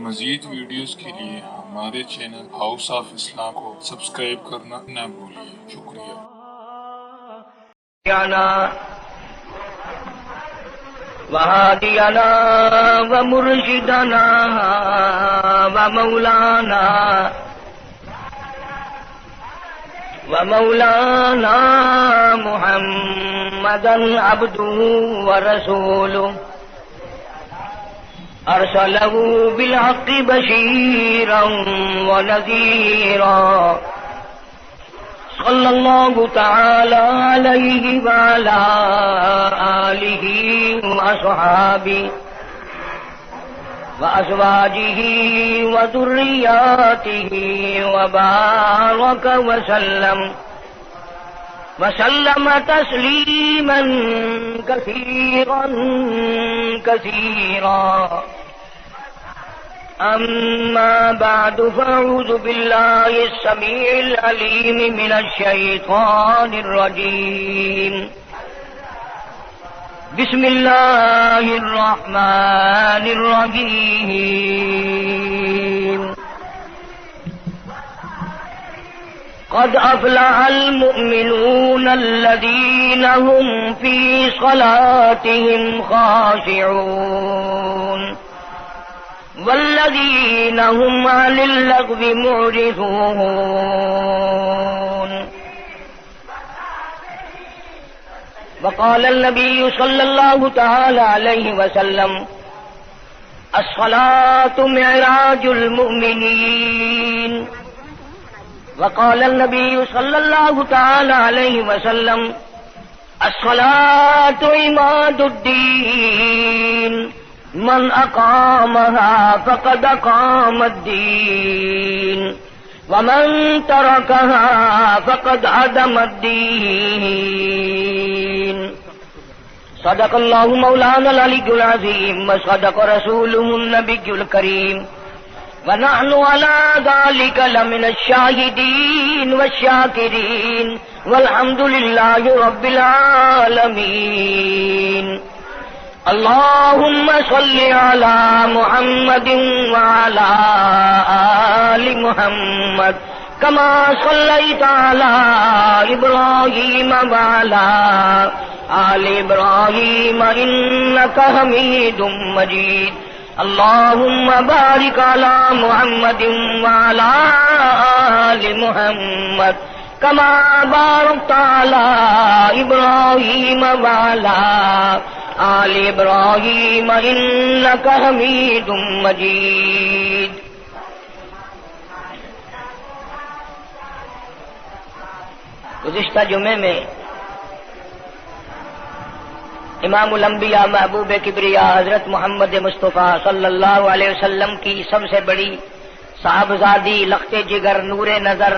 مزید ویڈیوز کے لیے ہمارے چینل ہاؤس آف اسلام کو سبسکرائب کرنا نہ بھولیے۔ شکریہ۔ وهادينا ومرشدنا ومولانا محمدا عبده ورسوله أرسله بالحق بشيرا ونذيرا صلى الله تعالى عليه وعلى آله وأصحابه وأزواجه وذرياته وبارك وسلم تسليما كثيرا كثيرا. أما بعد فأعوذ بالله السميع العليم من الشيطان الرجيم. بسم الله الرحمن الرحيم. قد أفلح المؤمنون الذين هم في صلاتهم خاشعون والذين هم عن اللغو معرضون. وقال النبي صلى الله تعالى عليه وسلم: الصلاة معراج المؤمنين. وقال النبي صلى الله تعالى عليه وسلم: الصلاة عماد الدين، من أقامها فقد أقام الدين، ومن تركها فقد هدم الدين. صدق الله مولانا العلي العظيم وصدق رسوله النبي الكريم، ونحن على ذلك لمن الشاهدين والشاكرين، والحمد لله رب العالمين. اللهم صل على محمد وعلى آل محمد كما صليت على إبراهيم وعلى آل إبراهيم إنك حميد مجيد. اللهم بارك على محمد وعلى آل محمد كما باركت على إبراهيم وعلى آل إبراهيم إنك حميد مجيد. گزشتہ جمعے میں امام الانبیاء محبوب کبریا حضرت محمد مصطفیٰ صلی اللہ علیہ وسلم کی سب سے بڑی صاحبزادی لخت جگر نور نظر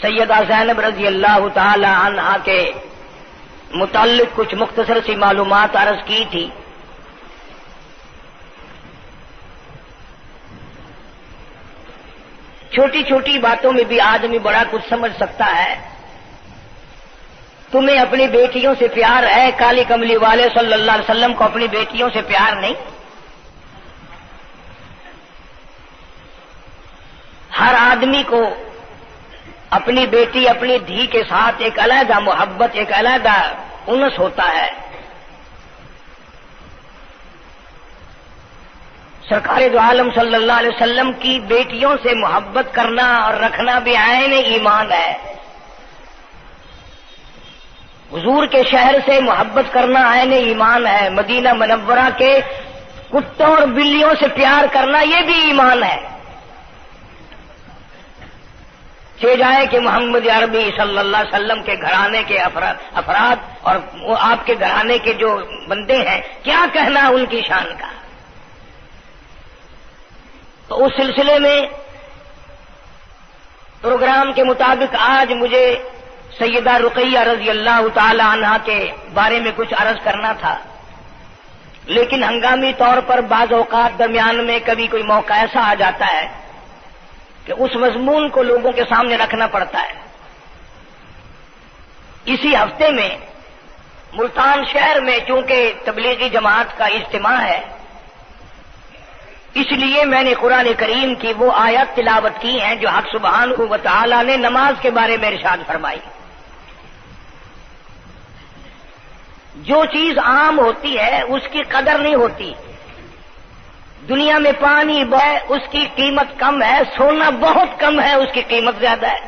سیدہ زینب رضی اللہ تعالی عنہا کے متعلق کچھ مختصر سی معلومات عرض کی تھی. چھوٹی چھوٹی باتوں میں بھی آدمی بڑا کچھ سمجھ سکتا ہے. تمہیں اپنی بیٹیوں سے پیار ہے، کالی کملی والے صلی اللہ علیہ وسلم کو اپنی بیٹیوں سے پیار نہیں؟ ہر آدمی کو اپنی بیٹی اپنی دھی کے ساتھ ایک علیحدہ محبت، ایک علیحدہ انس ہوتا ہے. سرکار دو عالم صلی اللہ علیہ وسلم کی بیٹیوں سے محبت کرنا اور رکھنا بھی عین ایمان ہے. حضور کے شہر سے محبت کرنا عین ایمان ہے. مدینہ منورہ کے کتوں اور بلیوں سے پیار کرنا یہ بھی ایمان ہے. چھ جائے کہ محمد عربی صلی اللہ علیہ وسلم کے گھرانے کے افراد اور وہ آپ کے گھرانے کے جو بندے ہیں، کیا کہنا ان کی شان کا. تو اس سلسلے میں پروگرام کے مطابق آج مجھے سیدہ رقیہ رضی اللہ تعالی عنہا کے بارے میں کچھ عرض کرنا تھا، لیکن ہنگامی طور پر بعض اوقات درمیان میں کبھی کوئی موقع ایسا آ جاتا ہے کہ اس مضمون کو لوگوں کے سامنے رکھنا پڑتا ہے. اسی ہفتے میں ملتان شہر میں چونکہ تبلیغی جماعت کا اجتماع ہے، اس لیے میں نے قرآن کریم کی وہ آیات تلاوت کی ہیں جو حق سبحانہ و تعالی نے نماز کے بارے میں ارشاد فرمائی۔ جو چیز عام ہوتی ہے اس کی قدر نہیں ہوتی۔ دنیا میں پانی ہے، اس کی قیمت کم ہے، سونا بہت کم ہے، اس کی قیمت زیادہ ہے۔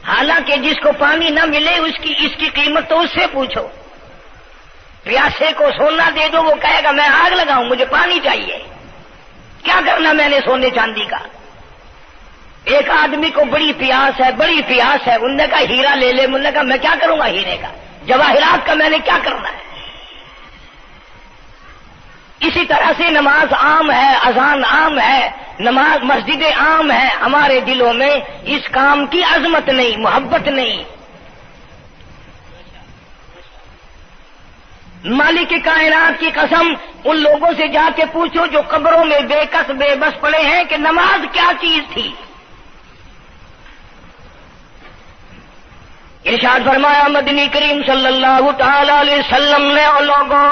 حالانکہ جس کو پانی نہ ملے اس کی قیمت تو اس سے پوچھو۔ پیاسے کو سونا دے دو، وہ کہے گا میں آگ لگاؤں، مجھے پانی چاہیے، کیا کرنا میں نے سونے چاندی کا۔ ایک آدمی کو بڑی پیاس ہے، انہوں نے کہا ہیرا لے لے، انہوں نے کہا میں کیا کروں گا ہیرے کا، جواہرات کا میں نے کیا کرنا ہے۔ اسی طرح سے نماز عام ہے، اذان عام ہے، نماز مسجد عام ہے، ہمارے دلوں میں اس کام کی عظمت نہیں، محبت نہیں۔ مالک کائنات کی قسم، ان لوگوں سے جا کے پوچھو جو قبروں میں بے کس بے بس پڑے ہیں کہ نماز کیا چیز تھی۔ ارشاد فرمایا مدنی کریم صلی اللہ تعالی علیہ وسلم نے اور لوگوں،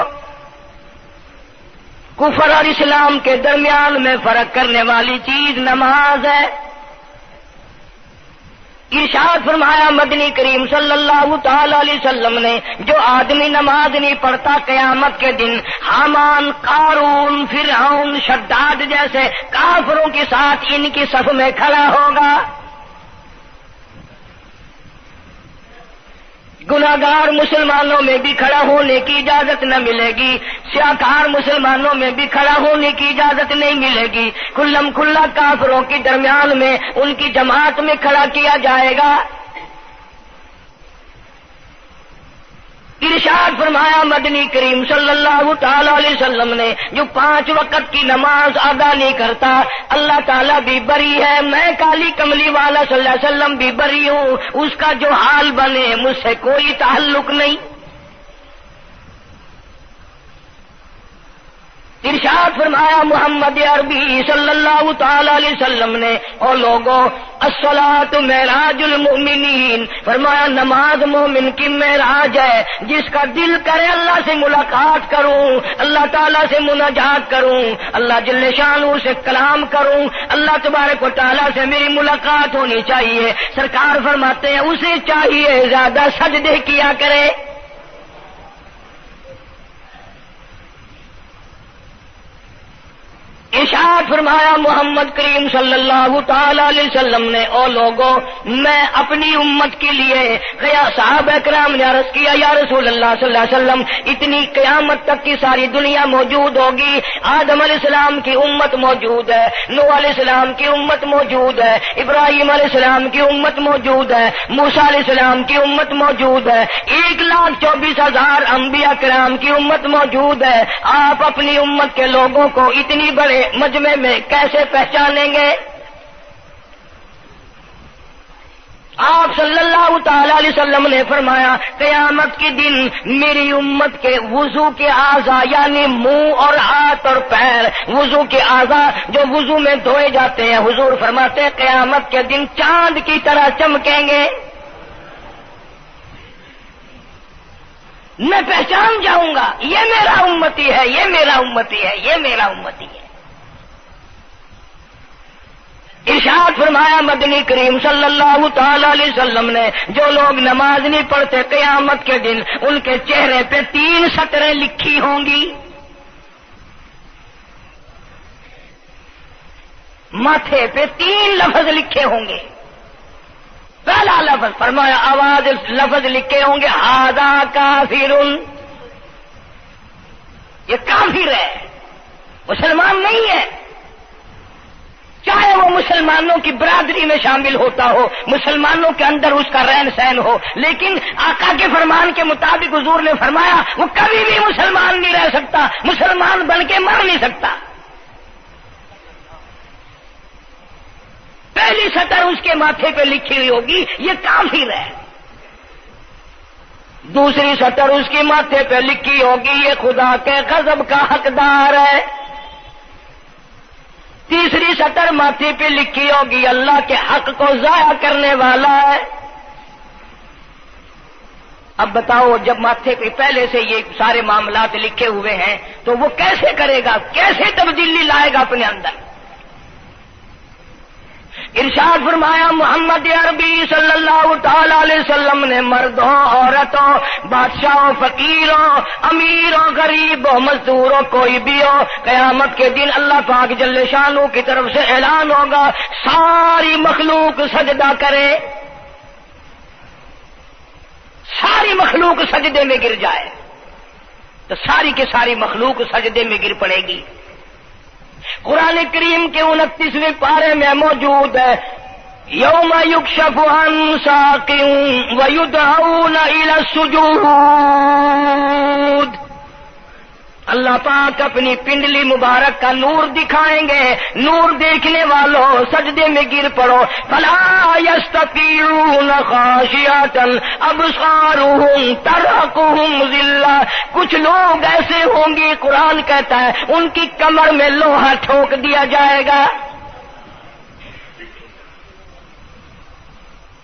کفر اور اسلام کے درمیان میں فرق کرنے والی چیز نماز ہے۔ ارشاد فرمایا مدنی کریم صلی اللہ تعالی علیہ وسلم نے، جو آدمی نماز نہیں پڑھتا قیامت کے دن حامان، قارون، فرعون، شداد جیسے کافروں کے ساتھ ان کی صف میں کھڑا ہوگا۔ گناہگار مسلمانوں میں بھی کھڑا ہونے کی اجازت نہ ملے گی، سیاکار مسلمانوں میں بھی کھڑا ہونے کی اجازت نہیں ملے گی، کھلم کھلا کافروں کے درمیان میں ان کی جماعت میں کھڑا کیا جائے گا۔ ارشاد فرمایا مدنی کریم صلی اللہ تعالی علیہ وسلم نے، جو 5 وقت کی نماز ادا نہیں کرتا اللہ تعالیٰ بھی بری ہے، میں کالی کملی والا صلی اللہ علیہ وسلم بھی بری ہوں، اس کا جو حال بنے مجھ سے کوئی تعلق نہیں۔ ارشاد فرمایا محمد عربی صلی اللہ تعالی علیہ وسلم نے، اور لوگوں الصلاۃ معراج المؤمنین، فرمایا نماز مومن کی معراج ہے، جس کا دل کرے اللہ سے ملاقات کروں، اللہ تعالیٰ سے مناجات کروں، اللہ جل شانہ سے کلام کروں، اللہ تبارک و تعالیٰ سے میری ملاقات ہونی چاہیے۔ سرکار فرماتے ہیں اسے چاہیے زیادہ سجدے کیا کرے۔ ارشاد فرمایا محمد کریم صلی اللہ تعالی علیہ وسلم نے، او لوگوں میں اپنی امت کے لیے صحابہ کرام نے عرض کیا یا رسول اللہ صلی اللہ علیہ وسلم، اتنی قیامت تک کی ساری دنیا موجود ہوگی، آدم علیہ السلام کی امت موجود ہے، نوح علیہ السلام کی امت موجود ہے، ابراہیم علیہ السلام کی امت موجود ہے، موسیٰ علیہ السلام کی امت موجود ہے، 1,24,000 انبیاء کرام کی امت موجود ہے۔ آپ اپنی امت کے لوگوں کو اتنی بڑے مجمع میں کیسے پہچانیں گے؟ آپ صلی اللہ تعالی علیہ وسلم نے فرمایا قیامت کے دن میری امت کے وضو کے اعضاء یعنی منہ اور ہاتھ اور پیر، وضو کے اعضاء جو وضو میں دھوئے جاتے ہیں، حضور فرماتے ہیں قیامت کے دن چاند کی طرح چمکیں گے، میں پہچان جاؤں گا یہ میرا امتی ہے، یہ میرا امتی ہے، یہ میرا امتی ہے۔ ارشاد فرمایا مدنی کریم صلی اللہ تعالی علیہ وسلم نے، جو لوگ نماز نہیں پڑھتے قیامت کے دن ان کے چہرے پہ 3 سطریں لکھی ہوں گی، ماتھے پہ 3 لفظ لکھے ہوں گے۔ پہلا لفظ فرمایا آواز لفظ لکھے ہوں گے ھذا کافر، یہ کافر ہے، مسلمان نہیں ہے، چاہے وہ مسلمانوں کی برادری میں شامل ہوتا ہو، مسلمانوں کے اندر اس کا رہن سہن ہو، لیکن آقا کے فرمان کے مطابق حضور نے فرمایا وہ کبھی بھی مسلمان نہیں رہ سکتا، مسلمان بن کے مر نہیں سکتا۔ پہلی سطر اس کے ماتھے پہ لکھی ہوئی ہوگی یہ کافر ہے، دوسری سطر اس کے ماتھے پہ لکھی ہوگی یہ خدا کے غضب کا حقدار ہے، تیسری سطر ماتھے پہ لکھی ہوگی اللہ کے حق کو ضائع کرنے والا ہے، اب بتاؤ جب ماتھے پہ پہلے سے یہ سارے معاملات لکھے ہوئے ہیں تو وہ کیسے کرے گا، کیسے تبدیلی لائے گا اپنے اندر؟ ارشاد فرمایا محمد عربی صلی اللہ تعالی علیہ وسلم نے مردوں عورتوں بادشاہوں فقیروں امیروں غریبوں مزدوروں کوئی بھی ہو، قیامت کے دن اللہ پاک جل شانہ کی طرف سے اعلان ہوگا ساری مخلوق سجدہ کرے، ساری مخلوق سجدے میں گر جائے تو ساری کی ساری مخلوق سجدے میں گر پڑے گی۔ قرآن کریم کے 29ویں پارے میں موجود ہے یوم یکشف عن ساق ویدعون الی السجود، اللہ پاک اپنی پنڈلی مبارک کا نور دکھائیں گے، نور دیکھنے والوں سجدے میں گر پڑو، فلا یستطیعون خاشعۃ ابصارهم ترهقهم ذلہ، کچھ لوگ ایسے ہوں گے قرآن کہتا ہے ان کی کمر میں لوہا ٹھوک دیا جائے گا،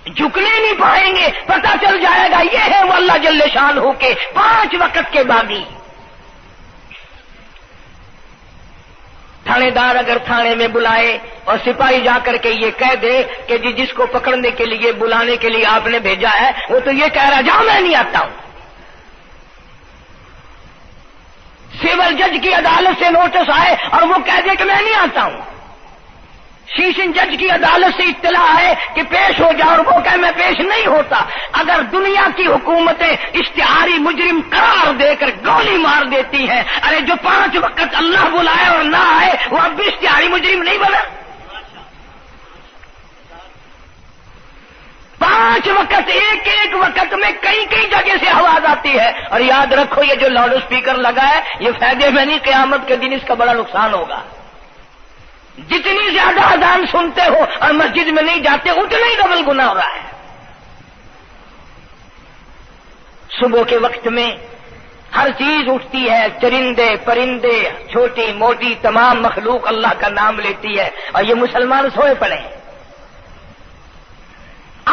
جھکنے نہیں پائیں گے، پتہ چل جائے گا یہ ہے وہ اللہ جل شانہ کے 5 وقت کے باغی۔ تھانے دار اگر تھانے میں بلائے اور سپاہی جا کر کے یہ کہہ دے کہ جی جس کو پکڑنے کے لیے بلانے کے لیے آپ نے بھیجا ہے وہ تو یہ کہہ رہا جاؤ میں نہیں آتا ہوں، سول جج کی عدالت سے نوٹس آئے اور وہ کہہ دے کہ میں نہیں آتا ہوں، سیشن جج کی عدالت سے اطلاع ہے کہ پیش ہو جاؤ اور وہ کہے میں پیش نہیں ہوتا، اگر دنیا کی حکومتیں اشتہاری مجرم قرار دے کر گولی مار دیتی ہیں، ارے جو 5 وقت اللہ بلائے اور نہ آئے وہ اب بھی اشتہاری مجرم نہیں بنا؟ 5 وقت ایک وقت میں کئی جگہ سے آواز آتی ہے، اور یاد رکھو یہ جو لاؤڈ اسپیکر لگا ہے یہ فائدے میں نہیں، قیامت کے دن اس کا بڑا نقصان ہوگا، جتنی زیادہ اذان سنتے ہو اور مسجد میں نہیں جاتے اتنا ہی ڈبل گناہ ہو رہا ہے۔ صبح کے وقت میں ہر چیز اٹھتی ہے، چرندے پرندے چھوٹی موٹی تمام مخلوق اللہ کا نام لیتی ہے، اور یہ مسلمان سوئے پڑے ہیں،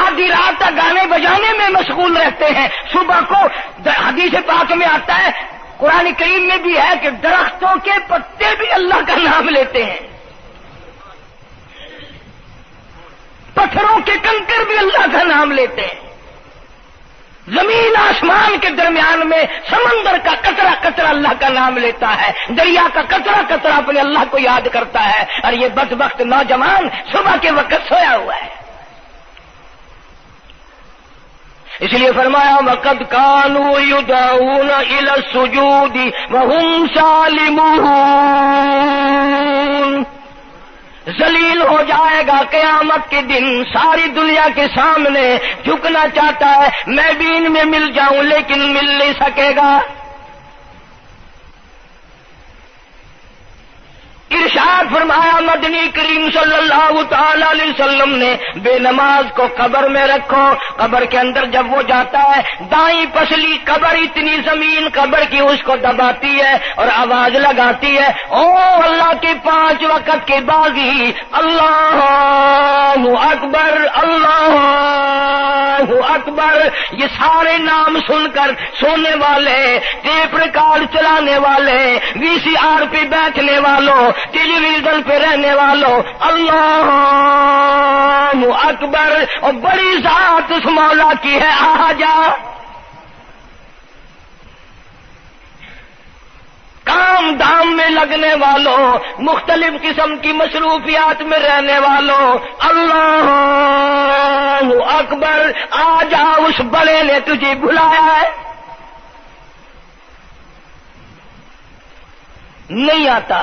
آدھی رات تک گانے بجانے میں مشغول رہتے ہیں، صبح کو حدیث پاک میں آتا ہے، قرآن کریم میں بھی ہے کہ درختوں کے پتے بھی اللہ کا نام لیتے ہیں، پتھروں کے کنکر بھی اللہ کا نام لیتے ہیں، زمین آسمان کے درمیان میں سمندر کا قطرہ قطرہ اللہ کا نام لیتا ہے، دریا کا قطرہ قطرہ اپنے اللہ کو یاد کرتا ہے، اور یہ بدبخت نوجوان صبح کے وقت سویا ہوا ہے۔ اس لیے فرمایا وَقَدْ كَانُوا يُدْعَوْنَ إِلَى السُّجُودِ وَهُمْ سَالِمُونَ، ذلیل ہو جائے گا قیامت کے دن، ساری دنیا کے سامنے جھکنا چاہتا ہے میں بھی ان میں مل جاؤں لیکن مل نہیں سکے گا۔ ارشاد فرمایا مدنی کریم صلی اللہ تعالی علیہ وسلم نے بے نماز کو قبر میں رکھو، قبر کے اندر جب وہ جاتا ہے دائیں پسلی قبر اتنی زمین قبر کی اس کو دباتی ہے اور آواز لگاتی ہے او اللہ کے 5 وقت کے باغی اللہ اکبر اللہ اکبر، یہ سارے نام سن کر سونے والے، ٹیپ ریکارڈ چلانے والے، وی سی آر پہ بیٹھنے والوں، ٹیلی ویژن پہ رہنے والوں اللہ اکبر، اور بڑی ذات اس مولا کی ہے آ جا، کام دام میں لگنے والوں، مختلف قسم کی مصروفیات میں رہنے والوں اللہ اکبر، آ جا اس بڑے نے تجھے بلایا ہے، نہیں آتا۔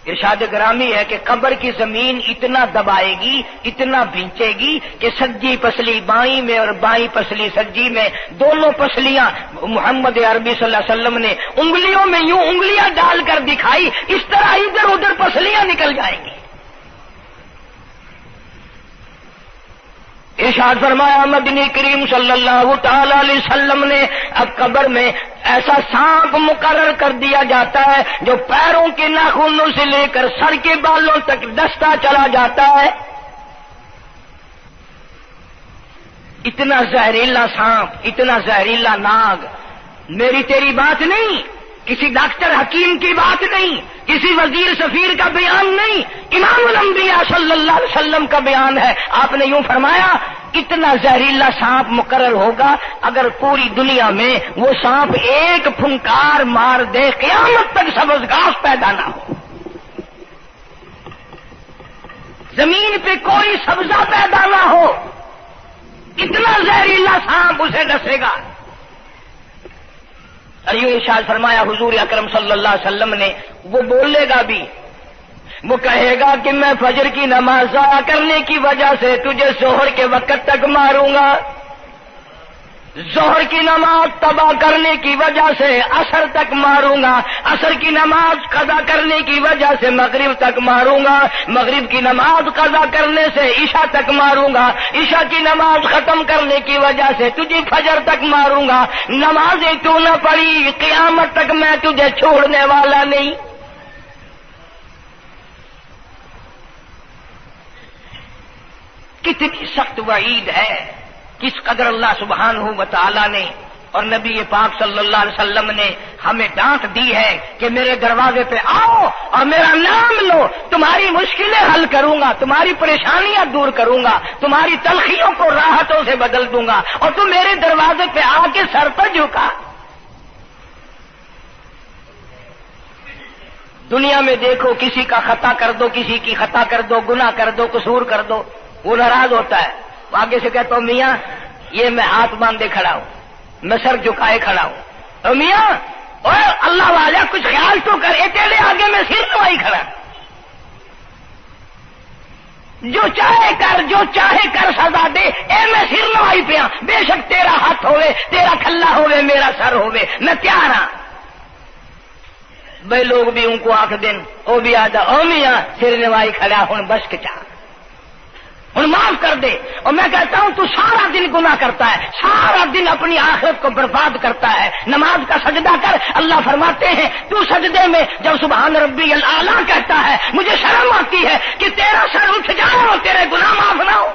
ارشاد گرامی ہے کہ قبر کی زمین اتنا دبائے گی اتنا بھینچے گی کہ سجی پسلی بائیں میں اور بائیں پسلی سجی میں، دونوں پسلیاں محمد عربی صلی اللہ علیہ وسلم نے انگلیوں میں یوں انگلیاں ڈال کر دکھائی، اس طرح ادھر ادھر پسلیاں نکل جائیں گی۔ ارشاد فرمایا مدنی کریم صلی اللہ تعالی علیہ وسلم نے اب قبر میں ایسا سانپ مقرر کر دیا جاتا ہے جو پیروں کے ناخنوں سے لے کر سر کے بالوں تک ڈستا چلا جاتا ہے، اتنا زہریلا سانپ، اتنا زہریلا ناگ میری تیری بات نہیں، کسی ڈاکٹر حکیم کی بات نہیں، کسی وزیر سفیر کا بیان نہیں، امام الانبیاء صلی اللہ علیہ وسلم کا بیان ہے۔ آپ نے یوں فرمایا اتنا زہریلا سانپ مقرر ہوگا، اگر پوری دنیا میں وہ سانپ ایک پھنکار مار دے قیامت تک سبز گھاس پیدا نہ ہو، زمین پہ کوئی سبزہ پیدا نہ ہو، اتنا زہریلا سانپ اسے ڈسے گا۔ اور یوں ارشاد فرمایا حضور اکرم صلی اللہ علیہ وسلم نے، وہ بولے گا بھی، وہ کہے گا کہ میں فجر کی نماز ضائع کرنے کی وجہ سے تجھے ظہر کے وقت تک ماروں گا، ظہر کی نماز تباہ کرنے کی وجہ سے عصر تک ماروں گا، عصر کی نماز قضا کرنے کی وجہ سے مغرب تک ماروں گا، مغرب کی نماز قضا کرنے سے عشاء تک ماروں گا، عشاء کی نماز ختم کرنے کی وجہ سے تجھے فجر تک ماروں گا، نمازیں تو نہ پڑھی قیامت تک میں تجھے چھوڑنے والا نہیں۔ کتنی سخت وعید ہے، کس قدر اللہ سبحانہ و تعالی نے اور نبی پاک صلی اللہ علیہ وسلم نے ہمیں ڈانٹ دی ہے کہ میرے دروازے پہ آؤ اور میرا نام لو، تمہاری مشکلیں حل کروں گا، تمہاری پریشانیاں دور کروں گا، تمہاری تلخیوں کو راحتوں سے بدل دوں گا، اور تم میرے دروازے پہ آ کے سر پر جھکا۔ دنیا میں دیکھو، کسی کا خطا کر دو، کسی کی خطا کر دو، گناہ کر دو، قصور کر دو، وہ ناراض ہوتا ہے، آگے سے کہتا ہوں میاں یہ میں ہاتھ باندھے کھڑا ہوں، میں سر جھکائے کھڑا ہوں، اور میاں اوے اللہ والا کچھ خیال تو کر، تیرے آگے میں سر نوائی کھڑا، جو چاہے کر، جو چاہے کر سزا دے، اے میں سر نوائی پہ ہاں، بے شک تیرا ہاتھ ہوئے، تیرا کھلا ہوئے، میرا سر ہوئے، میں تیار ہاں۔ بھائی لوگ بھی ان کو آنکھ دن، وہ بھی آدھا او میاں سر نوائی کھڑا ہوں، بس کے چاہ ہوں معاف کر دے۔ اور میں کہتا ہوں تو سارا دن گناہ کرتا ہے، سارا دن اپنی آخرت کو برباد کرتا ہے، نماز کا سجدہ کر، اللہ فرماتے ہیں تو سجدے میں جب سبحان ربی الاعلیٰ کہتا ہے مجھے شرم آتی ہے کہ تیرا سر اٹھ جائے اور تیرے گناہ معاف نہ ہو۔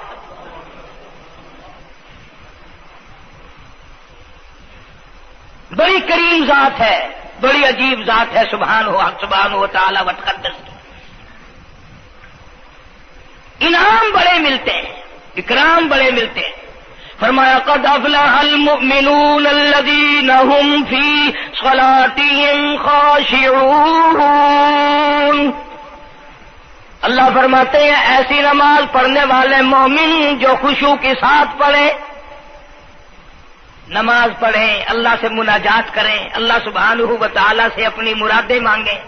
بڑی کریم ذات ہے، بڑی عجیب ذات ہے سبحانہ و تعالی و تقدس کی، انعام بڑے ملتے ہیں، اکرام بڑے ملتے ہیں۔ فرمایا قد افلح المؤمنون الذین هم فی صلاتهم خاشعون، اللہ فرماتے ہیں ایسی نماز پڑھنے والے مومن جو خشوع کے ساتھ پڑھیں، نماز پڑھیں، اللہ سے مناجات کریں، اللہ سبحانہ و تعالی سے اپنی مرادیں مانگیں۔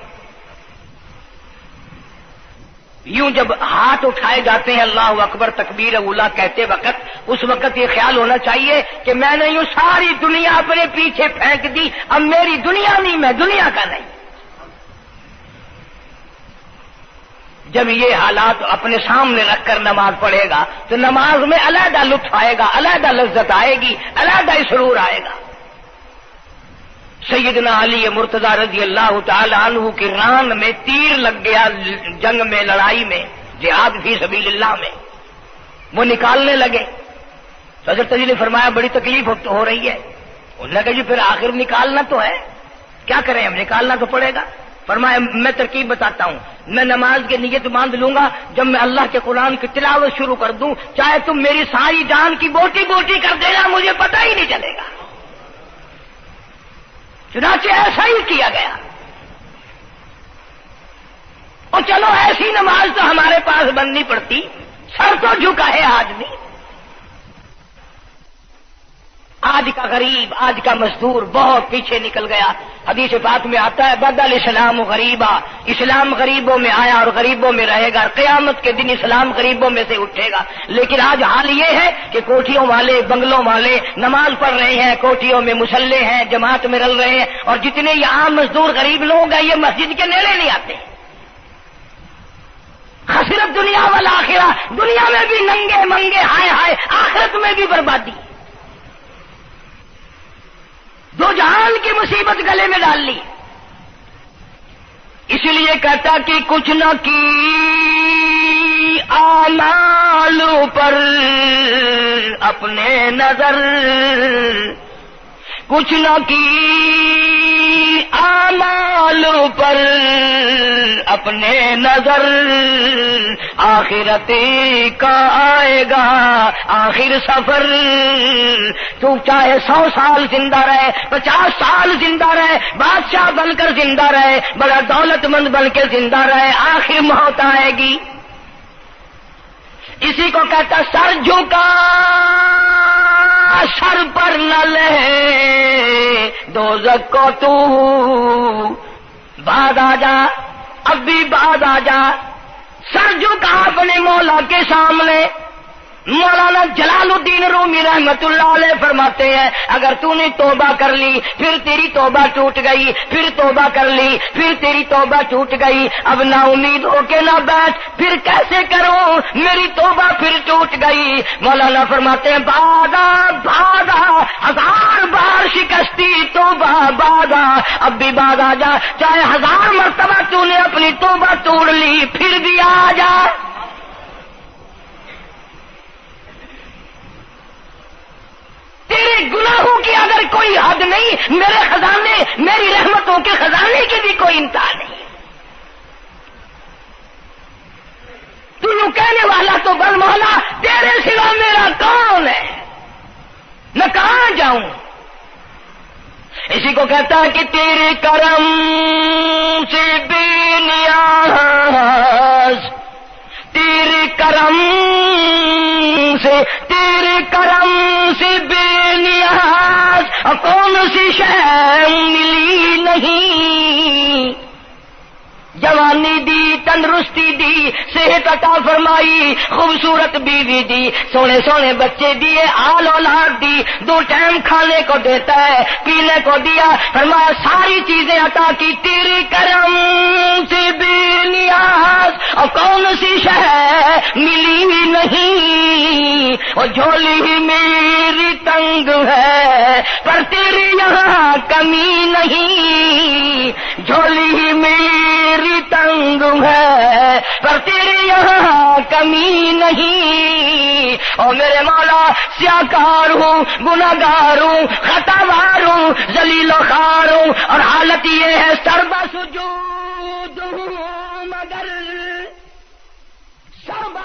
یوں جب ہاتھ اٹھائے جاتے ہیں اللہ اکبر تکبیر اولا کہتے وقت، اس وقت یہ خیال ہونا چاہیے کہ میں نے یوں ساری دنیا اپنے پیچھے پھینک دی، اب میری دنیا نہیں، میں دنیا کا نہیں۔ جب یہ حالات اپنے سامنے رکھ کر نماز پڑھے گا تو نماز میں علیحدہ لطف آئے گا، علیحدہ لذت آئے گی، علیحدہ سرور آئے گا۔ سیدنا علی مرتضی رضی اللہ تعالی عنہ کی ران میں تیر لگ گیا، جنگ میں، لڑائی میں، جہاد فی سبیل اللہ میں، وہ نکالنے لگے تو حضرت علی نے فرمایا بڑی تکلیف ہو رہی ہے۔ انہوں نے کہا جی پھر آخر نکالنا تو ہے، کیا کریں ہم، نکالنا تو پڑے گا۔ فرمایا میں ترکیب بتاتا ہوں، میں نماز کی نیت باندھ لوں گا، جب میں اللہ کے قرآن کی تلاوت شروع کر دوں چاہے تم میری ساری جان کی بوٹی بوٹی کر دینا، مجھے پتہ ہی نہیں چلے گا۔ چنانچہ ایسا ہی کیا گیا، اور چلو ایسی نماز تو ہمارے پاس بننی پڑتی، سر تو جھکا ہے آدمی۔ آج کا غریب، آج کا مزدور بہت پیچھے نکل گیا۔ حدیث پاک میں آتا ہے بدل اسلام غریبا، اسلام غریبوں میں آیا اور غریبوں میں رہے گا، قیامت کے دن اسلام غریبوں میں سے اٹھے گا۔ لیکن آج حال یہ ہے کہ کوٹھیوں والے، بنگلوں والے نماز پڑھ رہے ہیں، کوٹھیوں میں مصلے ہیں، جماعت میں رل رہے ہیں، اور جتنے یہ عام مزدور غریب لوگ ہیں یہ مسجد کے نیڑے نہیں آتے۔ خسرت دنیا والآخرہ، دنیا میں بھی ننگے منگے، ہائے ہائے، آخرت میں بھی بربادی، دو جہان کی مصیبت گلے میں ڈال لی۔ اس لیے کہتا کہ کچھ نہ کی اعمال پر اپنے نظر، کچھ نہ کی اعمال پر اپنے نظر، آخرت کا آئے گا آخر سفر۔ تو چاہے 100 سال زندہ رہے، 50 سال زندہ رہے، بادشاہ بن کر زندہ رہے، بڑا دولت مند بن کے زندہ رہے، آخر موت آئے گی۔ اسی کو کہتا سر جھکا سر پر نہ لے دوزخ کو تو، بعد آ جا اب بھی بعد آ جا، سر جھکا اپنے مولا کے سامنے۔ مولانا جلال الدین رومی رحمت اللہ علیہ فرماتے ہیں اگر تو نے توبہ کر لی پھر تیری توبہ ٹوٹ گئی، پھر توبہ کر لی پھر تیری توبہ ٹوٹ گئی، اب نا امید ہو کے نہ بیٹھ، پھر کیسے کروں میری توبہ پھر ٹوٹ گئی۔ مولانا فرماتے ہیں بادا بادا 1000 بار شکستی توبہ بادا، اب بھی بعد آ جا، چاہے 1000 مرتبہ تو نے اپنی توبہ توڑ لی پھر بھی آ جا۔ تیرے گناہوں کی اگر کوئی حد نہیں، میرے خزانے میری رحمتوں کے خزانے کی بھی کوئی انتہا نہیں۔ تو یوں کہنے والا تو بل مولا تیرے سوا میرا کون ہے، میں کہاں جاؤں؟ اسی کو کہتا ہے کہ تیرے کرم سے بے نیاز، تیرے کرم سے بے نیاز، کون سی شے ملی نہیں، جوانی دی تندرستی دی، صحت عطا فرمائی، خوبصورت بیوی دی، سونے سونے بچے دیے، آل اولاد دی، 2 ٹائم کھانے کو دیتا ہے، پینے کو دیا، فرمایا ساری چیزیں عطا کی، تیرے کرم سے بے نیاز، اور کون سی شے ملی نہیں، اور جھولی ہی میری تنگ ہے پر تیرے یہاں کمی نہیں، جھولی ہی میری تنگ ہے پر تیرے یہاں کمی نہیں۔ اور میرے مولا سیاکار ہوں، گناہگار ہوں، خطاوار ہوں، ذلیل و خوار ہوں، اور حالت یہ ہے سربا سجود ہوں مگر سربا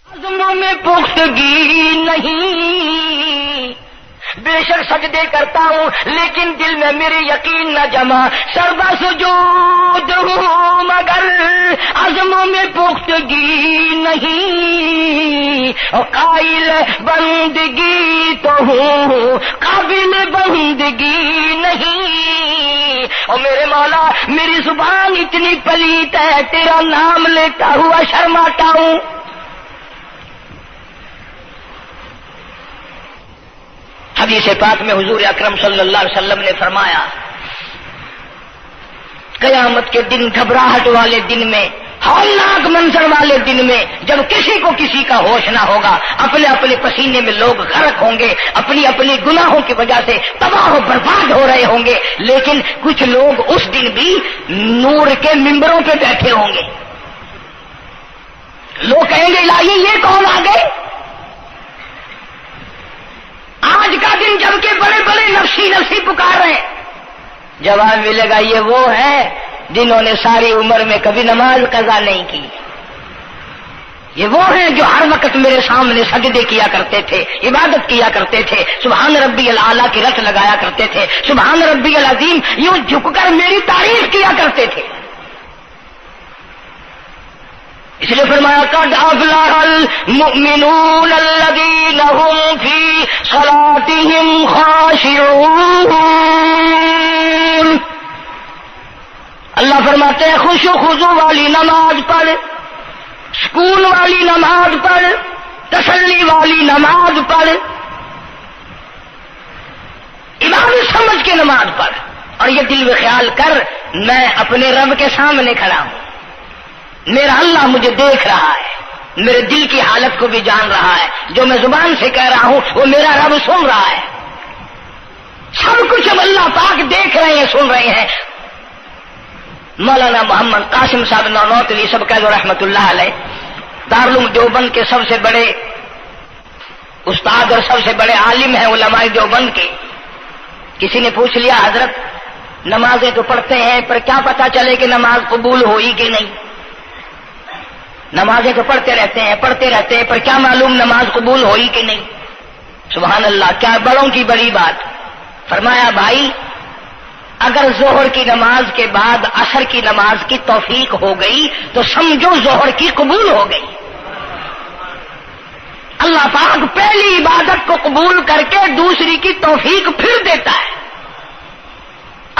عزموں میں پختگی نہیں، بے شک سجدے کرتا ہوں لیکن دل میں میرے یقین نہ جمع، سربا سجود ہوں مگر عزموں میں پختگی نہیں، اور قائل بندگی تو ہوں قابل بندگی نہیں۔ اور میرے مولا میری زبان اتنی پلیت ہے تیرا نام لیتا ہوا شرماتا ہوں۔ حدیث پاک میں حضور اکرم صلی اللہ علیہ وسلم نے فرمایا قیامت کے دن، گھبراہٹ والے دن میں، ہولناک منظر والے دن میں، جب کسی کو کسی کا ہوش نہ ہوگا، اپنے اپنے پسینے میں لوگ غرق ہوں گے، اپنی اپنی گناہوں کی وجہ سے تباہ و برباد ہو رہے ہوں گے، لیکن کچھ لوگ اس دن بھی نور کے ممبروں پہ بیٹھے ہوں گے، لوگ کہیں گے الہی یہ کون آ گئے؟ آج کا دن جب کہ بڑے بڑے نفسی نفسی پکار رہے ہیں، جواب ملے گا یہ وہ ہے جنہوں نے ساری عمر میں کبھی نماز قضا نہیں کی، یہ وہ ہیں جو ہر وقت میرے سامنے سجدے کیا کرتے تھے، عبادت کیا کرتے تھے، سبحان ربی الاعلیٰ کی رٹ لگایا کرتے تھے، سبحان ربی العظیم یوں جھک کر میری تعریف کیا کرتے تھے۔ اس لیے فرمایا قد افلح المؤمنون الذین هم فی صلاتهم خاشعون، اللہ فرماتے ہیں خوش و خضوع والی نماز پڑھ، سکون والی نماز پڑھ، تسلی والی نماز پڑھ، عبادت سمجھ کے نماز پڑھ، اور یہ دل میں خیال کر میں اپنے رب کے سامنے کھڑا ہوں، میرا اللہ مجھے دیکھ رہا ہے، میرے دل کی حالت کو بھی جان رہا ہے، جو میں زبان سے کہہ رہا ہوں وہ میرا رب سن رہا ہے، سب کچھ اب اللہ پاک دیکھ رہے ہیں، سن رہے ہیں۔ مولانا محمد قاسم صاحب نانوتوی سب کا رحمت اللہ علیہ دارالعلوم دیوبند کے سب سے بڑے استاد اور سب سے بڑے عالم ہیں علماء دیوبند کے. کسی نے پوچھ لیا حضرت نمازیں تو پڑھتے ہیں پر کیا پتا چلے کہ نماز قبول ہوئی کہ نہیں؟ نمازیں تو پڑھتے رہتے ہیں پر کیا معلوم نماز قبول ہوئی کہ نہیں؟ سبحان اللہ، کیا بڑوں کی بڑی بات. فرمایا بھائی اگر ظہر کی نماز کے بعد عصر کی نماز کی توفیق ہو گئی تو سمجھو ظہر کی قبول ہو گئی. اللہ پاک پہلی عبادت کو قبول کر کے دوسری کی توفیق پھر دیتا ہے.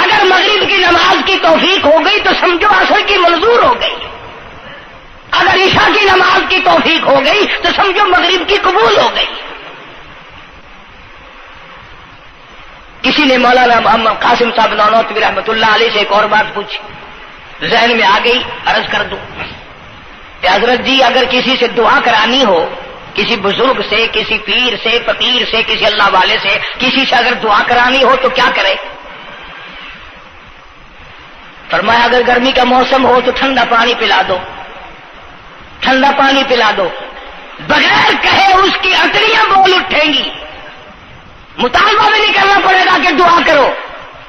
اگر مغرب کی نماز کی توفیق ہو گئی تو سمجھو عصر کی منظور ہو گئی. اگر عشاء کی نماز کی توفیق ہو گئی تو سمجھو مغرب کی قبول ہو گئی. کسی نے مولانا محمد قاسم صاحب نانوتوی رحمۃ اللہ علیہ سے ایک اور بات پوچھی، ذہن میں آ گئی، عرض کر دوں کہ حضرت جی اگر کسی سے دعا کرانی ہو، کسی بزرگ سے، کسی پیر سے، فقیر سے، کسی اللہ والے سے، کسی سے اگر دعا کرانی ہو تو کیا کرے؟ فرمایا اگر گرمی کا موسم ہو تو ٹھنڈا پانی پلا دو، ٹھنڈا پانی پلا دو، بغیر کہے اس کی اٹریاں بول اٹھیں گی. مطالبہ بھی نہیں کرنا پڑے گا کہ دعا کرو،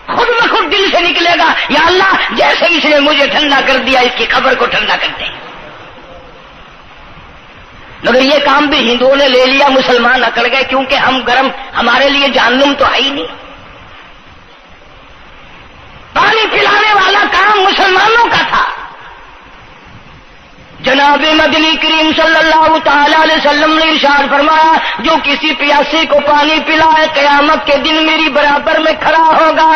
خود بخود دل سے نکلے گا یا اللہ جیسے اس نے مجھے ٹھنڈا کر دیا اس کی قبر کو ٹھنڈا کر دیں. مگر یہ کام بھی ہندوؤں نے لے لیا، مسلمان اکڑ گئے کیونکہ ہم گرم، ہمارے لیے جہنم تو ہے ہی نہیں. پانی پلانے والا کام مسلمانوں کا تھا. جناب مدنی کریم صلی اللہ تعالی علیہ وسلم نے ارشاد فرمایا جو کسی پیاسے کو پانی پلائے قیامت کے دن میری برابر میں کھڑا ہوگا.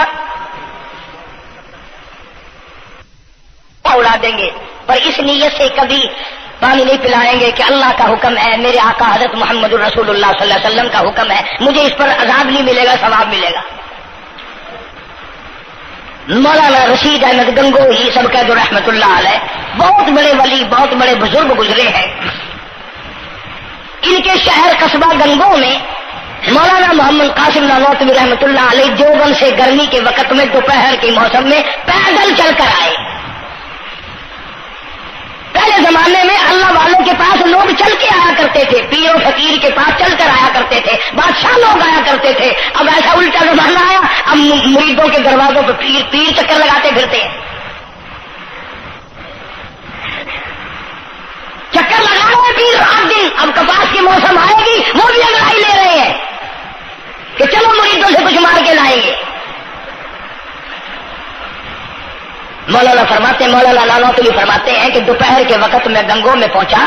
اڑا دیں گے پر اس نیت سے کبھی پانی نہیں پلائیں گے کہ اللہ کا حکم ہے، میرے آقا حضرت محمد الرسول اللہ صلی اللہ علیہ وسلم کا حکم ہے، مجھے اس پر عذاب نہیں ملے گا، ثواب ملے گا. مولانا رشید احمد گنگوہی سب کا رحمت اللہ علیہ بہت بڑے ولی، بہت بڑے بزرگ گزرے ہیں. ان کے شہر قصبہ گنگو میں مولانا محمد قاسم نانوتوی رحمت اللہ علیہ دیوبند سے گرمی کے وقت میں دوپہر کے موسم میں پیدل چل کر آئے. پہلے زمانے میں اللہ والوں کے پاس لوگ چل کے آیا کرتے تھے، پیر و فقیر کے پاس چل کر آیا کرتے تھے، بادشاہ لوگ آیا کرتے تھے. اب ایسا الٹا زمانہ آیا، اب مریدوں کے دروازوں پہ پیر چکر لگاتے پھرتے ہیں. چکر لگا رہے پیر رات دن. اب کپاس کی موسم آئے گی وہ بھی انگڑائی لے رہے ہیں کہ چلو مریدوں سے کچھ مار کے لائیں گے. مولانا نانوتوی فرماتے ہیں کہ دوپہر کے وقت میں گنگو میں پہنچا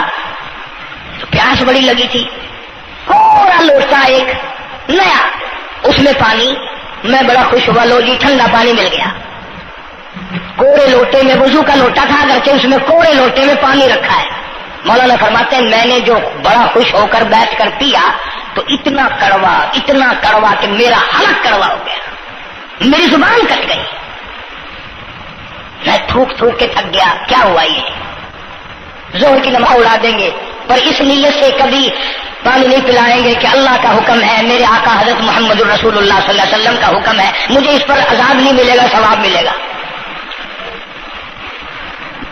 تو پیاس بڑی لگی تھی. تھوڑا لوٹا ایک نیا، اس میں پانی، میں بڑا خوش ہوا، لو جی ٹھنڈا پانی مل گیا. کوڑے لوٹے میں، وضو کا لوٹا تھا اگرچہ اس میں کوڑے لوٹے میں پانی رکھا ہے. مولانا فرماتے ہیں میں نے جو بڑا خوش ہو کر بیٹھ کر پیا تو اتنا کڑوا کہ میرا حلق کڑوا ہو گیا، میری زبان کٹ گئی، میں تھوک کے تھک گیا. کیا ہوا یہ ظہر کی نماز اڑا دیں گے پر اس نیت سے کبھی پانی نہیں پلائیں گے کہ اللہ کا حکم ہے، میرے آقا حضرت محمد الرسول اللہ صلی اللہ علیہ وسلم کا حکم ہے، مجھے اس پر عذاب نہیں ملے گا، ثواب ملے گا.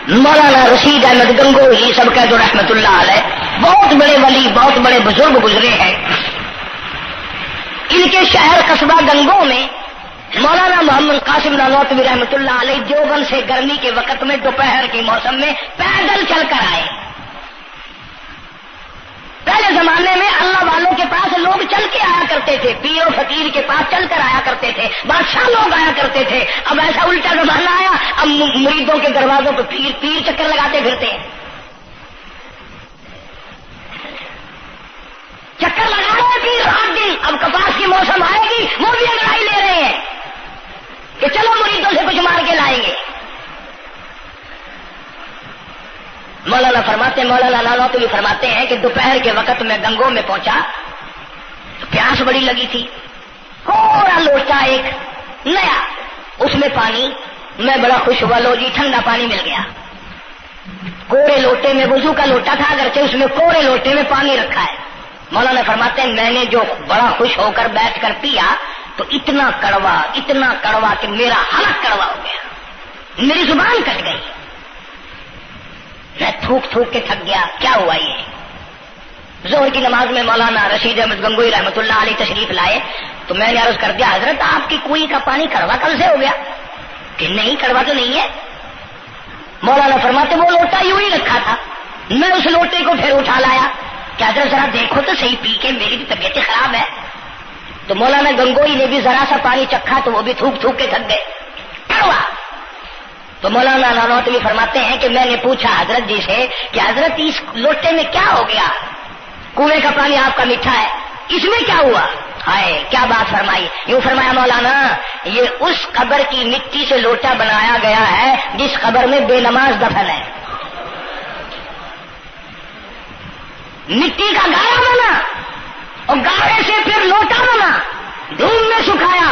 مولانا رشید احمد گنگوہی سب کا رحمت اللہ علیہ بہت بڑے ولی، بہت بڑے بزرگ گزرے ہیں. ان کے شہر قصبہ گنگو میں مولانا محمد قاسم نانوتوی رحمت اللہ علیہ دیوبند سے گرمی کے وقت میں دوپہر کے موسم میں پیدل چل کر آئے. پہلے زمانے میں اللہ والوں کے پاس لوگ چل کے آیا کرتے تھے، پیر و فقیر کے پاس چل کر آیا کرتے تھے، بادشاہ لوگ آیا کرتے تھے. اب ایسا الٹا زمانہ آیا، اب مریدوں کے دروازوں پہ پیر چکر لگاتے پھرتے ہیں. چکر لگا رہے پیر رات دن. اب کپاس کی موسم آئے گی وہ بھی انگڑائی لے رہے ہیں کہ چلو مریدوں سے کچھ مار کے لائیں گے. مولانا نانوتوی فرماتے ہیں کہ دوپہر کے وقت میں گنگو میں پہنچا تو پیاس بڑی لگی تھی. تھوڑا لوٹا ایک نیا، اس میں پانی، میں بڑا خوش ہوا، لو جی ٹھنڈا پانی مل گیا. کوڑے لوٹے میں، وضو کا لوٹا تھا اگرچہ اس میں کوڑے لوٹے میں پانی رکھا ہے. مولانا فرماتے ہیں میں نے جو بڑا خوش ہو کر بیٹھ کر پیا تو اتنا کڑوا کہ میرا حلق کڑوا ہو گیا، میری زبان کٹ گئی، میں تھوک تھوک کے تھک گیا. کیا ہوا یہ؟ ظہر کی نماز میں مولانا رشید احمد گنگوئی رحمۃ اللہ علیہ تشریف لائے تو میں نے عرض کر دیا حضرت آپ کی کنویں کا پانی کڑوا کب سے ہو گیا؟ کہ نہیں کڑوا تو نہیں ہے. مولانا فرماتے وہ لوٹا یوں ہی رکھا تھا. میں اس لوٹے کو پھر اٹھا لایا کہ حضرت ذرا دیکھو تو صحیح پی کے میری بھی طبیعت خراب ہے. تو مولانا گنگوئی نے بھی ذرا سا پانی چکھا تو وہ بھی تھوک تھوک کے تھک گئے. کڑوا. تو مولانا نانوتوی فرماتے ہیں کہ میں نے پوچھا حضرت جی سے کہ حضرت اس لوٹے میں کیا ہو گیا؟ کنویں کا پانی آپ کا میٹھا ہے، اس میں کیا ہوا؟ ہائے کیا بات فرمائی. یوں فرمایا مولانا یہ اس قبر کی مٹی سے لوٹا بنایا گیا ہے جس قبر میں بے نماز دفن ہے. مٹی کا گاڑا بنا اور گاڑے سے پھر لوٹا بنا، دھوپ میں سکھایا،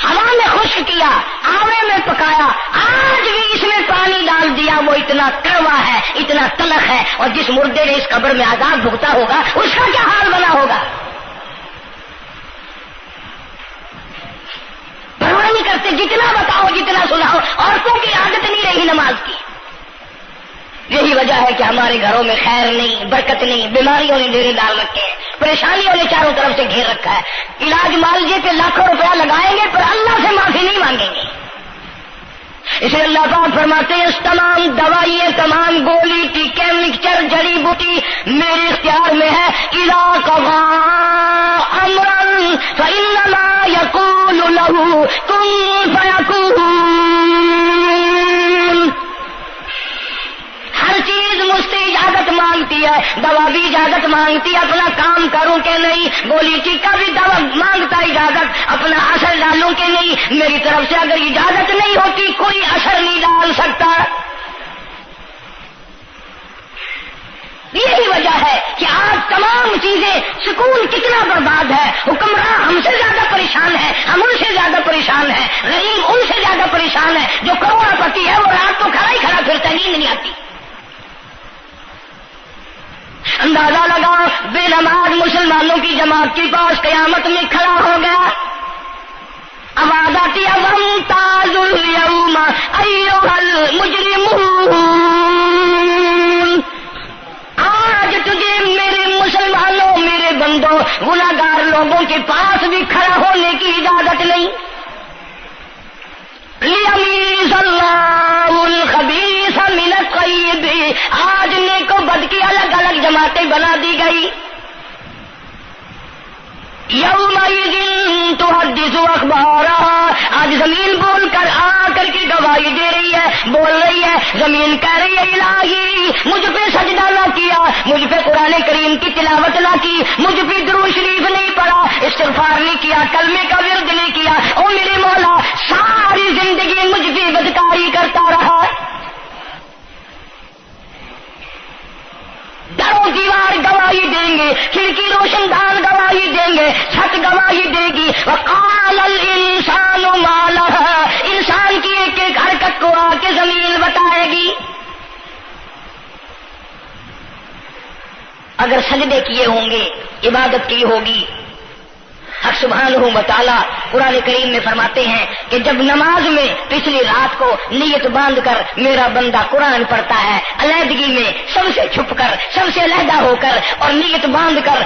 ہوا میں خشک کیا، آوے میں پکایا، آج بھی اس میں پانی ڈال دیا. وہ اتنا کڑوا ہے، اتنا تلخ ہے، اور جس مردے نے اس قبر میں عذاب بھگتا ہوگا اس کا کیا حال بنا ہوگا؟ پرواہ نہیں کرتے، جتنا بتاؤ جتنا سناؤ. عورتوں کی عادت نہیں رہی نماز کی. یہی وجہ ہے کہ ہمارے گھروں میں خیر نہیں، برکت نہیں، بیماریوں نے ڈیرے ڈال رکھے ہیں، پریشانیوں نے چاروں طرف سے گھیر رکھا ہے. علاج معالجے پہ لاکھوں روپیہ لگائیں گے پر اللہ سے معافی نہیں مانگیں گے. اسے اللہ پاک فرماتے ہیں اس تمام دوائیں، تمام گولی ٹیکے مکسچر جڑی بوٹی میرے اختیار میں ہے. اذا قضى امرا فانما يقول له كن فيكون. ہر چیز مجھ سے اجازت مانگتی ہے، دوا بھی اجازت مانگتی ہے اپنا کام کروں کہ نہیں، گولی ٹیکا بھی دوا مانگتا اجازت اپنا اثر ڈالوں کہ نہیں. میری طرف سے اگر اجازت نہیں ہوتی کوئی اثر نہیں ڈال سکتا. یہی وجہ ہے کہ آج تمام چیزیں، سکون کتنا برباد ہے. حکمراں ہم سے زیادہ پریشان ہے، ہم ان سے زیادہ پریشان ہے، رحیم ان سے زیادہ پریشان ہے. جو کروڑ پتی ہے وہ رات کو کھڑا ہی کھڑا پھرتا ہے، نیند نہیں آتی. اندازہ لگا بے نماز مسلمانوں کی جماعت کے پاس قیامت میں کھڑا ہو گیا. آواز آتی ہے وامتازوا اليوم ایھا المجرمون. آج تجھے میرے مسلمانوں، میرے بندوں، گناہگار لوگوں کے پاس بھی کھڑا ہونے کی اجازت نہیں. لیمیز اللہ الخبیث من الطیب. آج نیک و بد کی الگ الگ جماعتیں بنا دی گئی. یومئذ تحدث اخبارها. آج زمین بول کر آ کر کے گواہی دے رہی ہے، بول رہی ہے. زمین کہہ رہی ہے الہی مجھ پہ سجدہ نہ کیا، مجھ پہ قرآن کریم کی تلاوت نہ کی، مجھ پہ درود شریف نہیں پڑھا، استغفار نہیں کیا، کلمے کا ورد نہیں کیا. او میرے مولا ساری زندگی مجھ پہ بدکاری کرتا رہا. درو دیوار گواہی دیں گے، کھڑکی روشن دان گواہی دیں گے، چھت گواہی دے گی. وقال الانسان ما لها. انسان کی ایک ایک حرکت کو آ کے زمین بتائے گی. اگر سجدے کیے ہوں گے، عبادت کی ہوگی. حق سبحانہ و تعالی قرآن کریم میں فرماتے ہیں کہ جب نماز میں پچھلی رات کو نیت باندھ کر میرا بندہ قرآن پڑھتا ہے، علیحدگی میں سب سے چھپ کر، سب سے علیحدہ ہو کر اور نیت باندھ کر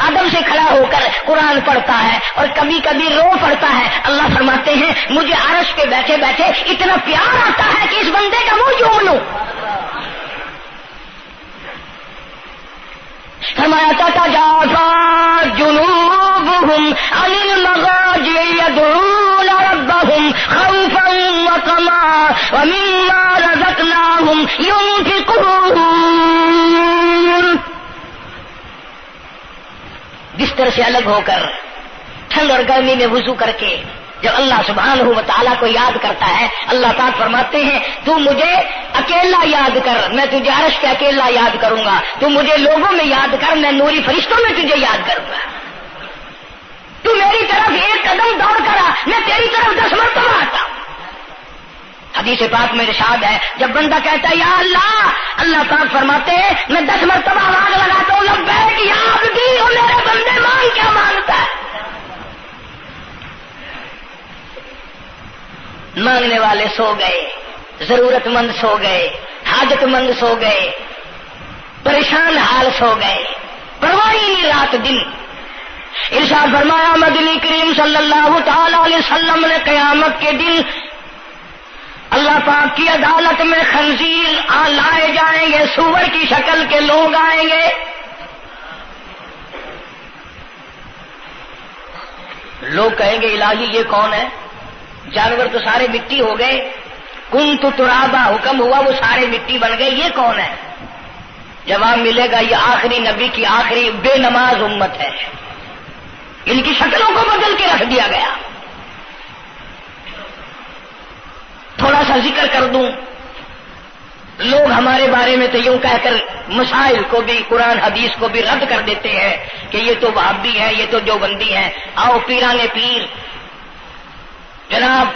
ادب سے کھڑا ہو کر قرآن پڑھتا ہے اور کبھی کبھی رو پڑتا ہے، اللہ فرماتے ہیں مجھے عرش پہ بیٹھے بیٹھے اتنا پیار آتا ہے کہ اس بندے کا منہ چوم لوں. فرمایا تتجافى جنوبهم عن المضاجع يدعون ربهم خوفا وطمعا ومما رزقناهم ينفقون. بستر سے الگ ہو کر ٹھنڈ اور گرمی میں وضو کر کے جب اللہ سبحانہ و تعالیٰ کو یاد کرتا ہے، اللہ پاک فرماتے ہیں تو مجھے اکیلا یاد کر، میں تجھے عرش پہ اکیلا یاد کروں گا. تو مجھے لوگوں میں یاد کر، میں نوری فرشتوں میں تجھے یاد کروں گا. تو میری طرف ایک قدم دوڑ کرا، میں تیری طرف 10 مرتبہ آتا. حدیث پاک میں ارشاد ہے جب بندہ کہتا ہے یا اللہ، اللہ پاک فرماتے ہیں میں 10 مرتبہ آواز لگاتا ہوں لبیک یا عبدی، اور میرے بندے مانگ کیا مانگتا ہے. مانگنے والے سو گئے، ضرورت مند سو گئے، حاجت مند سو گئے، پریشان حال سو گئے، پرواہ ہی نہیں رات دن۔ ارشاد فرمایا مدنی کریم صلی اللہ تعالی علیہ وسلم نے قیامت کے دن اللہ پاک کی عدالت میں خنزیر لائے جائیں گے، سور کی شکل کے لوگ آئیں گے، لوگ کہیں گے الہی یہ کون ہے؟ جانور تو سارے مٹی ہو گئے، کنت ترابا حکم ہوا وہ سارے مٹی بن گئے، یہ کون ہے؟ جواب ملے گا یہ آخری نبی کی آخری بے نماز امت ہے، ان کی شکلوں کو بدل کے رکھ دیا گیا۔ تھوڑا سا ذکر کر دوں، لوگ ہمارے بارے میں تو یوں کہہ کر مسائل کو بھی قرآن حدیث کو بھی رد کر دیتے ہیں کہ یہ تو وہابی ہے، یہ تو دیوبندی ہے۔ آؤ پیران پیر جناب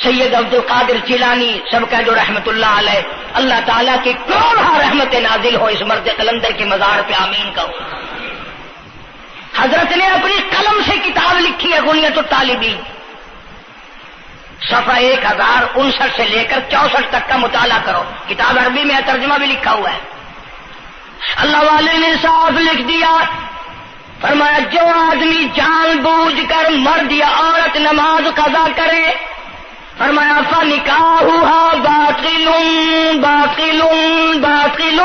سید عبد القادر جیلانی سب کا جو رحمت اللہ علیہ، اللہ تعالیٰ کی کروڑہ رحمت نازل ہو اس مرد قلندر کے مزار پہ، آمین کہو۔ حضرت نے اپنی قلم سے کتاب لکھی ہے غنیت الطالبین، صفحہ 1059 سے لے کر 64 تک کا مطالعہ کرو، کتاب عربی میں ہے، ترجمہ بھی لکھا ہوا ہے۔ اللہ والے نے صاف لکھ دیا، فرمایا جو آدمی جان بوجھ کر مرد یا عورت نماز قضا کرے، فرمایا فنکاحها باطل باطل باطل،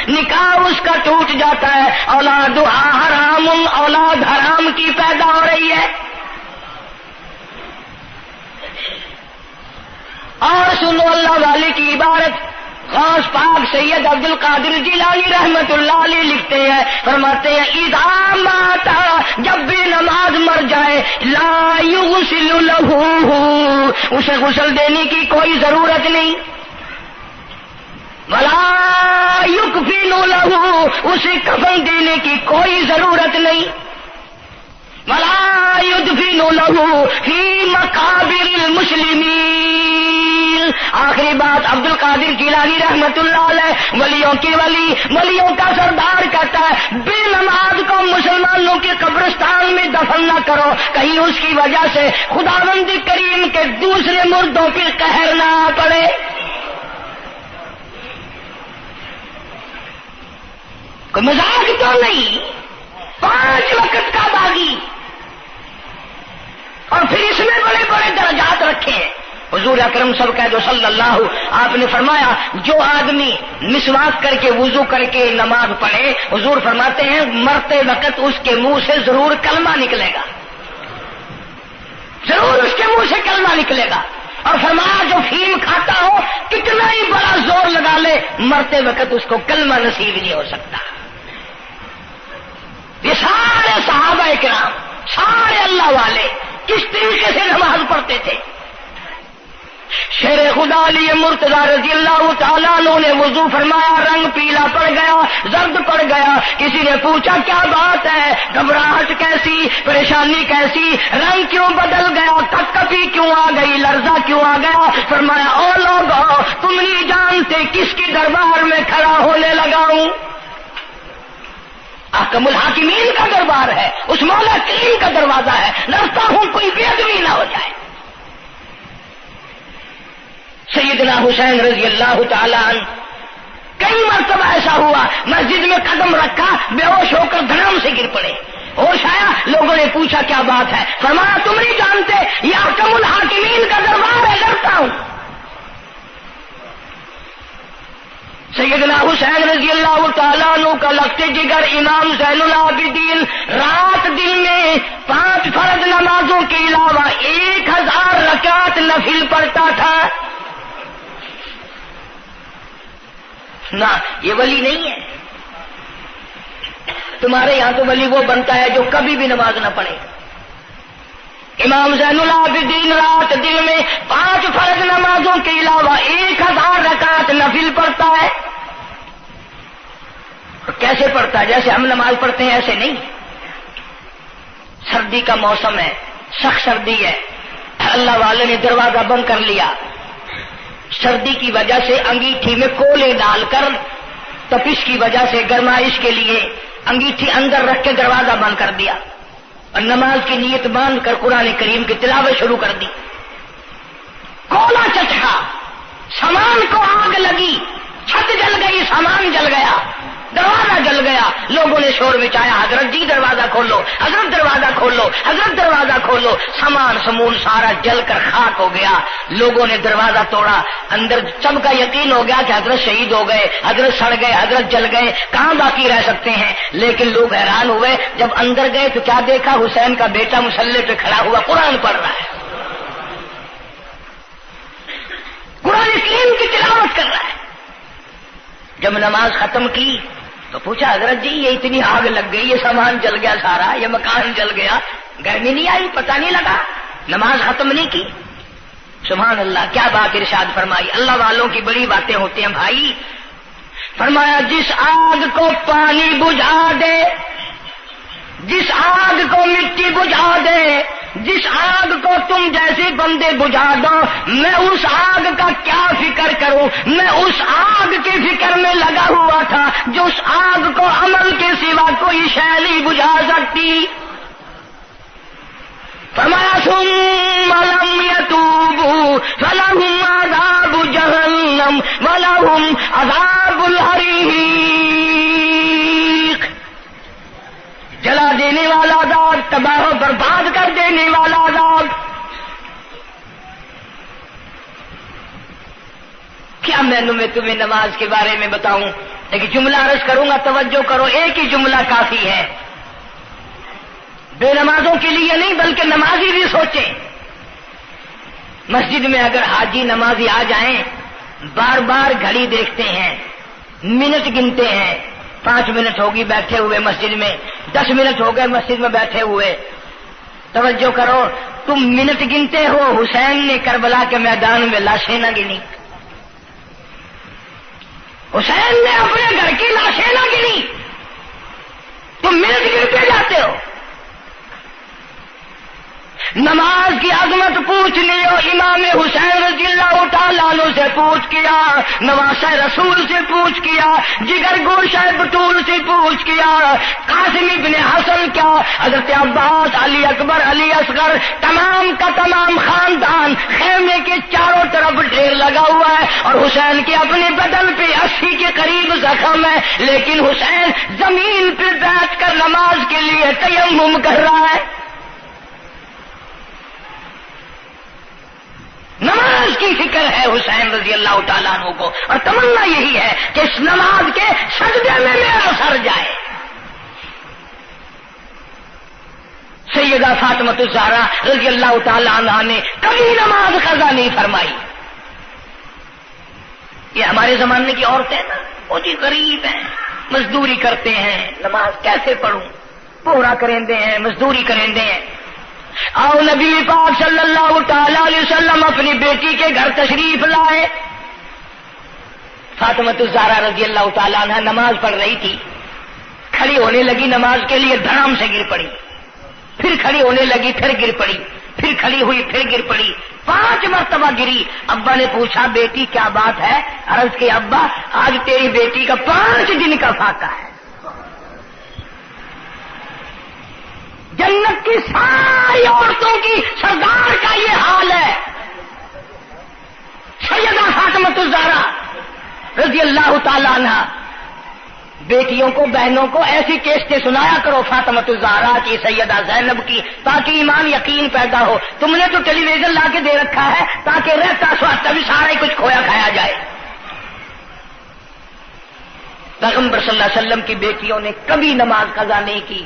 نکاح اس کا ٹوٹ جاتا ہے، اولادها حرام، اولاد حرام کی پیدا ہو رہی ہے۔ اور سنو اللہ والے کی عبارت، غوث پاک سید عبد القادر جیلانی رحمت اللہ علیہ لکھتے ہیں، فرماتے ہیں اذا مات، جب بھی نماز مر جائے، لا یغسل لہ، اسے غسل دینے کی کوئی ضرورت نہیں، ولا یکفن لہ، اسے کفن دینے کی کوئی ضرورت نہیں، ولا یدفن لہ فی مقابر المسلمین۔ آخری بات عبد القادر جیلانی رحمت اللہ علیہ، ولیوں کی ولی، ولیوں کا سردار کہتا ہے بے نماز کو مسلمانوں کے قبرستان میں دفن نہ کرو، کہیں اس کی وجہ سے خداوند کریم کے دوسرے مردوں پہ قہر نہ پڑے۔ کوئی مذاق تو نہیں، 5 وقت کا باغی، اور پھر اس میں بڑے بڑے درجات رکھے ہیں۔ حضور اکرم صلی اللہ آپ نے فرمایا جو آدمی مسواک کر کے وضو کر کے نماز پڑھے، حضور فرماتے ہیں مرتے وقت اس کے منہ سے ضرور کلمہ نکلے گا، ضرور اس کے منہ سے کلمہ نکلے گا۔ اور فرمایا جو فیم کھاتا ہو کتنا ہی بڑا زور لگا لے، مرتے وقت اس کو کلمہ نصیب نہیں ہو سکتا۔ یہ سارے صحابہ کرام، سارے اللہ والے کس طریقے سے نماز پڑھتے تھے۔ شیر خدا علی مرتضی رضی اللہ تعالیٰ عنہ نے وضو فرمایا، رنگ پیلا پڑ گیا، زرد پڑ گیا، کسی نے پوچھا کیا بات ہے، گھبراہٹ کیسی، پریشانی کیسی، رنگ کیوں بدل گیا، کپکپی کیوں آ گئی، لرزہ کیوں آ گیا؟ فرمایا او لوگو تم نہیں جانتے کس کی دربار میں کھڑا ہونے لگا ہوں، احکم الحاکمین کا دربار ہے، اس مولا کریم کا دروازہ ہے، ڈرتا ہوں کوئی بے ادبی نہ ہو جائے۔ سیدنا حسین رضی اللہ تعالیٰ عنہ کئی مرتبہ ایسا ہوا، مسجد میں قدم رکھا، بے ہوش ہو کر دھڑام سے گر پڑے، ہوش آیا، لوگوں نے پوچھا کیا بات ہے، فرمایا تم نہیں جانتے یہ احکم الحاکمین کا دربار ہے، ڈرتا ہوں۔ سیدنا حسین رضی اللہ تعالیٰ عنہ کا لگتے جگر امام زین العابدین رات دن میں 5 فرض نمازوں کے علاوہ 1000 رکعت نفل پڑھتا تھا۔ نہ یہ ولی نہیں ہے، تمہارے یہاں تو ولی وہ بنتا ہے جو کبھی بھی نماز نہ پڑھے۔ امام زین العابدین رات دن میں 5 فرض نمازوں کے علاوہ 1000 رکعت نفل پڑھتا ہے۔ کیسے پڑھتا ہے؟ جیسے ہم نماز پڑھتے ہیں ایسے نہیں، سردی کا موسم ہے، سخت سردی ہے، اللہ والے نے دروازہ بند کر لیا، سردی کی وجہ سے انگیٹھی میں کولے ڈال کر، تپش کی وجہ سے گرمائش کے لیے انگیٹھی اندر رکھ کے دروازہ بند کر دیا، اور نماز کی نیت باندھ کر قرآن کریم کی تلاوت شروع کر دی۔ کولا چچا آگ لگی، چھت جل گئی، سامان جل گیا، دروازہ جل گیا، لوگوں نے شور مچایا، حضرت جی دروازہ کھولو، حضرت دروازہ کھولو، حضرت دروازہ کھولو، سامان سمون سارا جل کر خاک ہو گیا۔ لوگوں نے دروازہ توڑا، اندر سب کا یقین ہو گیا کہ حضرت شہید ہو گئے، حضرت سڑ گئے، حضرت جل گئے، کہاں باقی رہ سکتے ہیں؟ لیکن لوگ حیران ہوئے، جب اندر گئے تو کیا دیکھا؟ حسین کا بیٹا مصلی پہ کھڑا ہوا قرآن پڑھ رہا ہے، قرآن کریم کی تلاوت کر رہا ہے۔ جب نماز ختم کی تو پوچھا، حضرت جی یہ اتنی آگ لگ گئی، یہ سامان جل گیا سارا، یہ مکان جل گیا، گرمی نہیں آئی، پتہ نہیں لگا، نماز ختم نہیں کی؟ سبحان اللہ، کیا بات ارشاد فرمائی! اللہ والوں کی بڑی باتیں ہوتی ہیں بھائی۔ فرمایا جس آگ کو پانی بجھا دے، جس آگ کو مٹی بجھا دے، جس آگ کو تم جیسے بندے بجھا دو، میں اس آگ کا کیا فکر کروں؟ میں اس آگ کی فکر میں لگا ہوا تھا جو اس آگ کو عمل کے سوا کوئی شے نہیں بجھا سکتی۔ فرمایا ثم لم يتوبوا فلهم عذاب جہنم ولهم عذاب الحریق۔ جلا دینے والا عذاب، تباہ و برباد کر دینے والا عذاب۔ کیا میں تمہیں نماز کے بارے میں بتاؤں؟ لیکن جملہ عرض کروں گا، توجہ کرو، ایک ہی جملہ کافی ہے، بے نمازوں کے لیے نہیں بلکہ نمازی بھی سوچیں۔ مسجد میں اگر حاجی نمازی آ جائیں، بار بار گھڑی دیکھتے ہیں، منٹ گنتے ہیں، 5 منٹ ہوگی بیٹھے ہوئے مسجد میں، 10 منٹ ہو گئے مسجد میں بیٹھے ہوئے۔ توجہ کرو، تم منٹ گنتے ہو، حسین نے کربلا کے میدان میں لاشیں نہ گنی، حسین نے اپنے گھر کی لاشیں نہ گنی، تم منٹ گنتے جاتے ہو۔ نماز کی عظمت پوچھنی ہو، امام حسین رضی اللہ تعالیٰ عنہ سے پوچھ کیا، نواسہ رسول سے پوچھ کیا، جگر گوشہ بطول سے پوچھ کیا، قاسم ابن حسن کیا، حضرت عباس، علی اکبر، علی اصغر، تمام کا تمام خاندان خیمے کے چاروں طرف ڈھیر لگا ہوا ہے، اور حسین کے اپنے بدن پہ 80 کے قریب زخم ہے، لیکن حسین زمین پہ بیٹھ کر نماز کے لیے تیمم کر رہا ہے۔ نماز کی فکر ہے حسین رضی اللہ تعالیٰ عنہ کو، اور تمنا یہی ہے کہ اس نماز کے سجدے میں میرا سر جائے۔ سیدہ فاطمہ الزہرا رضی اللہ تعالیٰ عنہ نے کبھی نماز قضا نہیں فرمائی۔ یہ ہمارے زمانے کی عورتیں نا، وہ جی غریب ہیں، مزدوری کرتے ہیں، نماز کیسے پڑھوں؟ پورا کریں ہیں، مزدوری کریں ہیں۔ آؤ نبی پاک صلی اللہ تعالی علیہ وسلم اپنی بیٹی کے گھر تشریف لائے۔ فاطمہ الزہرا رضی اللہ تعالیٰ عنہ نماز پڑھ رہی تھی، کھڑی ہونے لگی نماز کے لیے، دھڑام سے گر پڑی، پھر کھڑی ہونے لگی، پھر گر پڑی، پھر کھڑی ہوئی، پھر گر پڑی، 5 مرتبہ گری۔ ابا نے پوچھا بیٹی کیا بات ہے؟ عرض کی ابا آج تیری بیٹی کا 5 دن کا فاقہ ہے، جنت کی ساری عورتوں کی سردار کا یہ حال ہے۔ سیدہ فاطمہ الزہرا رضی اللہ تعالیٰ عنہ، بیٹیوں کو، بہنوں کو ایسی کیسٹیں سنایا کرو فاطمہ الزہرا کی، سیدہ زینب کی، تاکہ ایمان یقین پیدا ہو۔ تم نے تو ٹیلی ویژن لا کے دے رکھا ہے تاکہ رہتا سوچتا بھی سارا ہی کچھ کھویا کھایا جائے۔ پیغمبر صلی اللہ علیہ وسلم کی بیٹیوں نے کبھی نماز قضا نہیں کی۔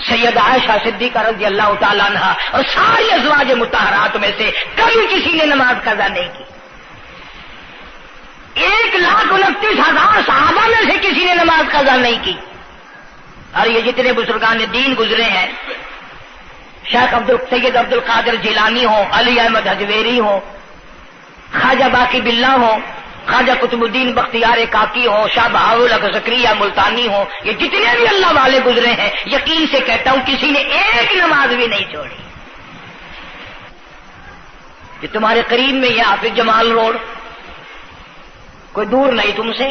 سیدہ عائشہ صدیقہ رضی اللہ تعالیٰ عنہ اور ساری ازواج مطہرات میں سے کبھی کسی نے نماز قضا نہیں کی۔ 1,29,000 صحابہ میں سے کسی نے نماز قضا نہیں کی۔ اور یہ جتنے بزرگان دین گزرے ہیں، شیخ سید عبد القادر جیلانی ہوں، علی احمد حجویری ہوں، خواجہ باقی باللہ ہوں، خواجہ قطب الدین بختیار کاکی ہوں، شاہ بہاول زکریا ملتانی ہوں، یہ جتنے بھی اللہ والے گزرے ہیں، یقین سے کہتا ہوں کسی نے ایک نماز بھی نہیں چھوڑی۔ یہ تمہارے قریب میں یہ حافظ جمال روڈ، کوئی دور نہیں تم سے،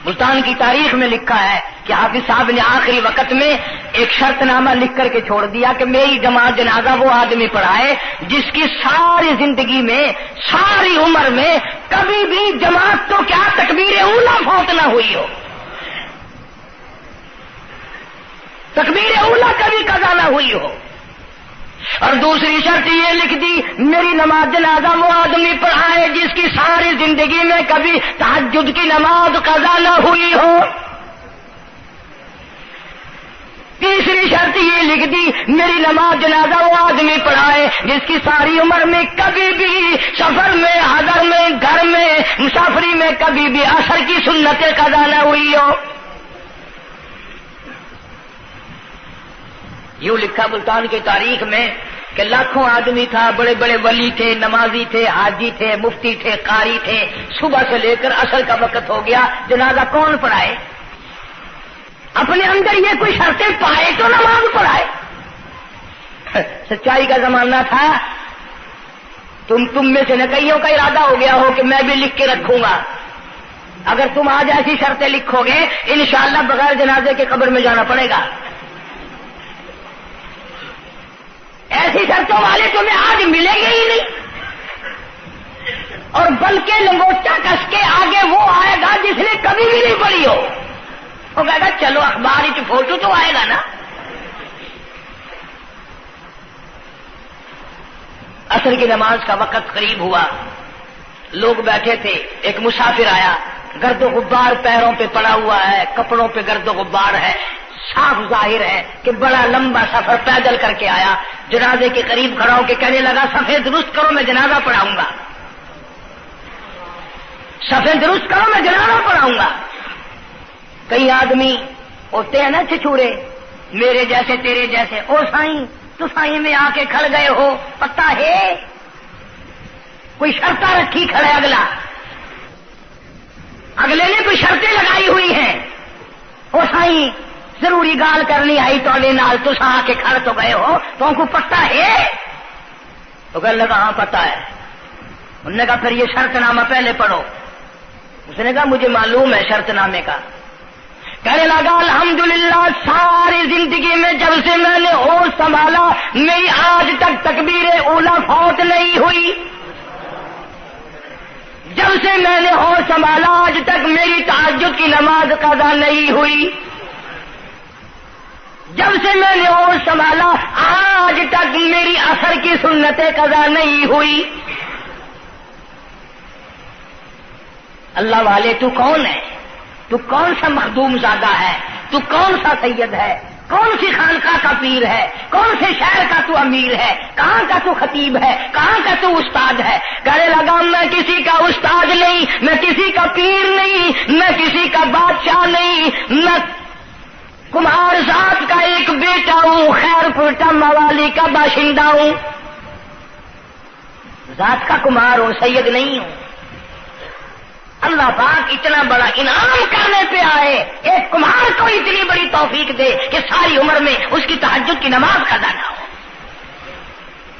ملتان کی تاریخ میں لکھا ہے کہ حافظ صاحب نے آخری وقت میں ایک شرط نامہ لکھ کر کے چھوڑ دیا کہ میری جماعت جنازہ وہ آدمی پڑھائے جس کی ساری زندگی میں، ساری عمر میں کبھی بھی جماعت تو کیا تکبیر اولا فوت نہ ہوئی ہو، تکبیر اولا کبھی قضا نہ ہوئی ہو۔ اور دوسری شرط یہ لکھ دی میری نماز جنازہ وہ آدمی پڑھائے جس کی ساری زندگی میں کبھی تہجد کی نماز قضا نہ ہوئی ہو۔ تیسری شرط یہ لکھ دی میری نماز جنازہ وہ آدمی پڑھائے جس کی ساری عمر میں کبھی بھی سفر میں، حضر میں، گھر میں، مسافری میں کبھی بھی عصر کی سنت قضا نہ ہوئی ہو۔ یوں لکھا ملتان کی تاریخ میں کہ لاکھوں آدمی تھا، بڑے بڑے ولی تھے، نمازی تھے، حاجی تھے، مفتی تھے، قاری تھے، صبح سے لے کر عصر کا وقت ہو گیا، جنازہ کون پڑھائے؟ اپنے اندر یہ کوئی شرطیں پائے تو نماز پڑھائے۔ سچائی کا زمانہ تھا، تم میں سے نہ کئیوں کا ارادہ ہو گیا ہو کہ میں بھی لکھ کے رکھوں گا، اگر تم آج ایسی شرطیں لکھو گے انشاءاللہ بغیر جنازے کے قبر میں جانا پڑے گا۔ ایسی شرطوں والے تمہیں آج ملیں گے ہی نہیں، اور بلکہ لنگوٹا کس کے آگے وہ آئے گا جس نے کبھی بھی نہیں پڑھی ہو، وہ کہے گا چلو اخبار کی فوٹو تو آئے گا نا۔ عصر کی نماز کا وقت قریب ہوا، لوگ بیٹھے تھے، ایک مسافر آیا، گرد و غبار پیروں پہ پڑا ہوا ہے، کپڑوں پہ گرد و غبار ہے، صاف ظاہر ہے کہ بڑا لمبا سفر پیدل کر کے آیا۔ جنازے کے قریب کھڑا ہو کے کہنے لگا صفیں درست کرو میں جنازہ پڑھاؤں گا، صفیں درست کرو میں جنازہ پڑھاؤں گا۔ کئی آدمی ہوتے ہیں نا چھچورے، میرے جیسے تیرے جیسے، او سائیں تو سائیں میں آ کے کھڑ گئے ہو، پتہ ہے کوئی شرطیں رکھی کھڑے، اگلے نے کوئی شرطیں لگائی ہوئی ہیں، او سائیں ضروری گال کرنی آئی تو نال تو آ کے کھڑ تو گئے ہو، تو ان کو پتہ ہے؟ تو کہنے لگا ہاں پتہ ہے۔ انہوں نے کہا پھر یہ شرط نامہ پہلے پڑھو۔ اس نے کہا مجھے معلوم ہے شرط نامے کا۔ کہنے لگا الحمدللہ ساری زندگی میں جب سے میں نے ہوش سنبھالا میری آج تک تکبیر اولا فوت نہیں ہوئی، جب سے میں نے ہوش سنبھالا آج تک میری تہجد کی نماز قضا نہیں ہوئی، جب سے میں نے ہوش سنبھالا آج تک میری عصر کی سنتیں قضا نہیں ہوئی۔ اللہ والے تو کون ہے؟ تو کون سا مخدوم زادہ ہے؟ تو کون سا سید ہے؟ کون سی خانقاہ کا پیر ہے؟ کون سے شہر کا تو امیر ہے؟ کہاں کا تو خطیب ہے؟ کہاں کا تو استاد ہے؟ کہنے لگا میں کسی کا استاد نہیں، میں کسی کا پیر نہیں، میں کسی کا بادشاہ نہیں، میں کمہار ذات کا ایک بیٹا ہوں، خیر پورٹا موالی کا باشندہ ہوں، ذات کا کمہار ہوں، سید نہیں ہوں۔ اللہ پاک اتنا بڑا انعام کرنے پہ آئے، ایک کمہار کو اتنی بڑی توفیق دے کہ ساری عمر میں اس کی تہجد کی نماز قضا نہ ہو۔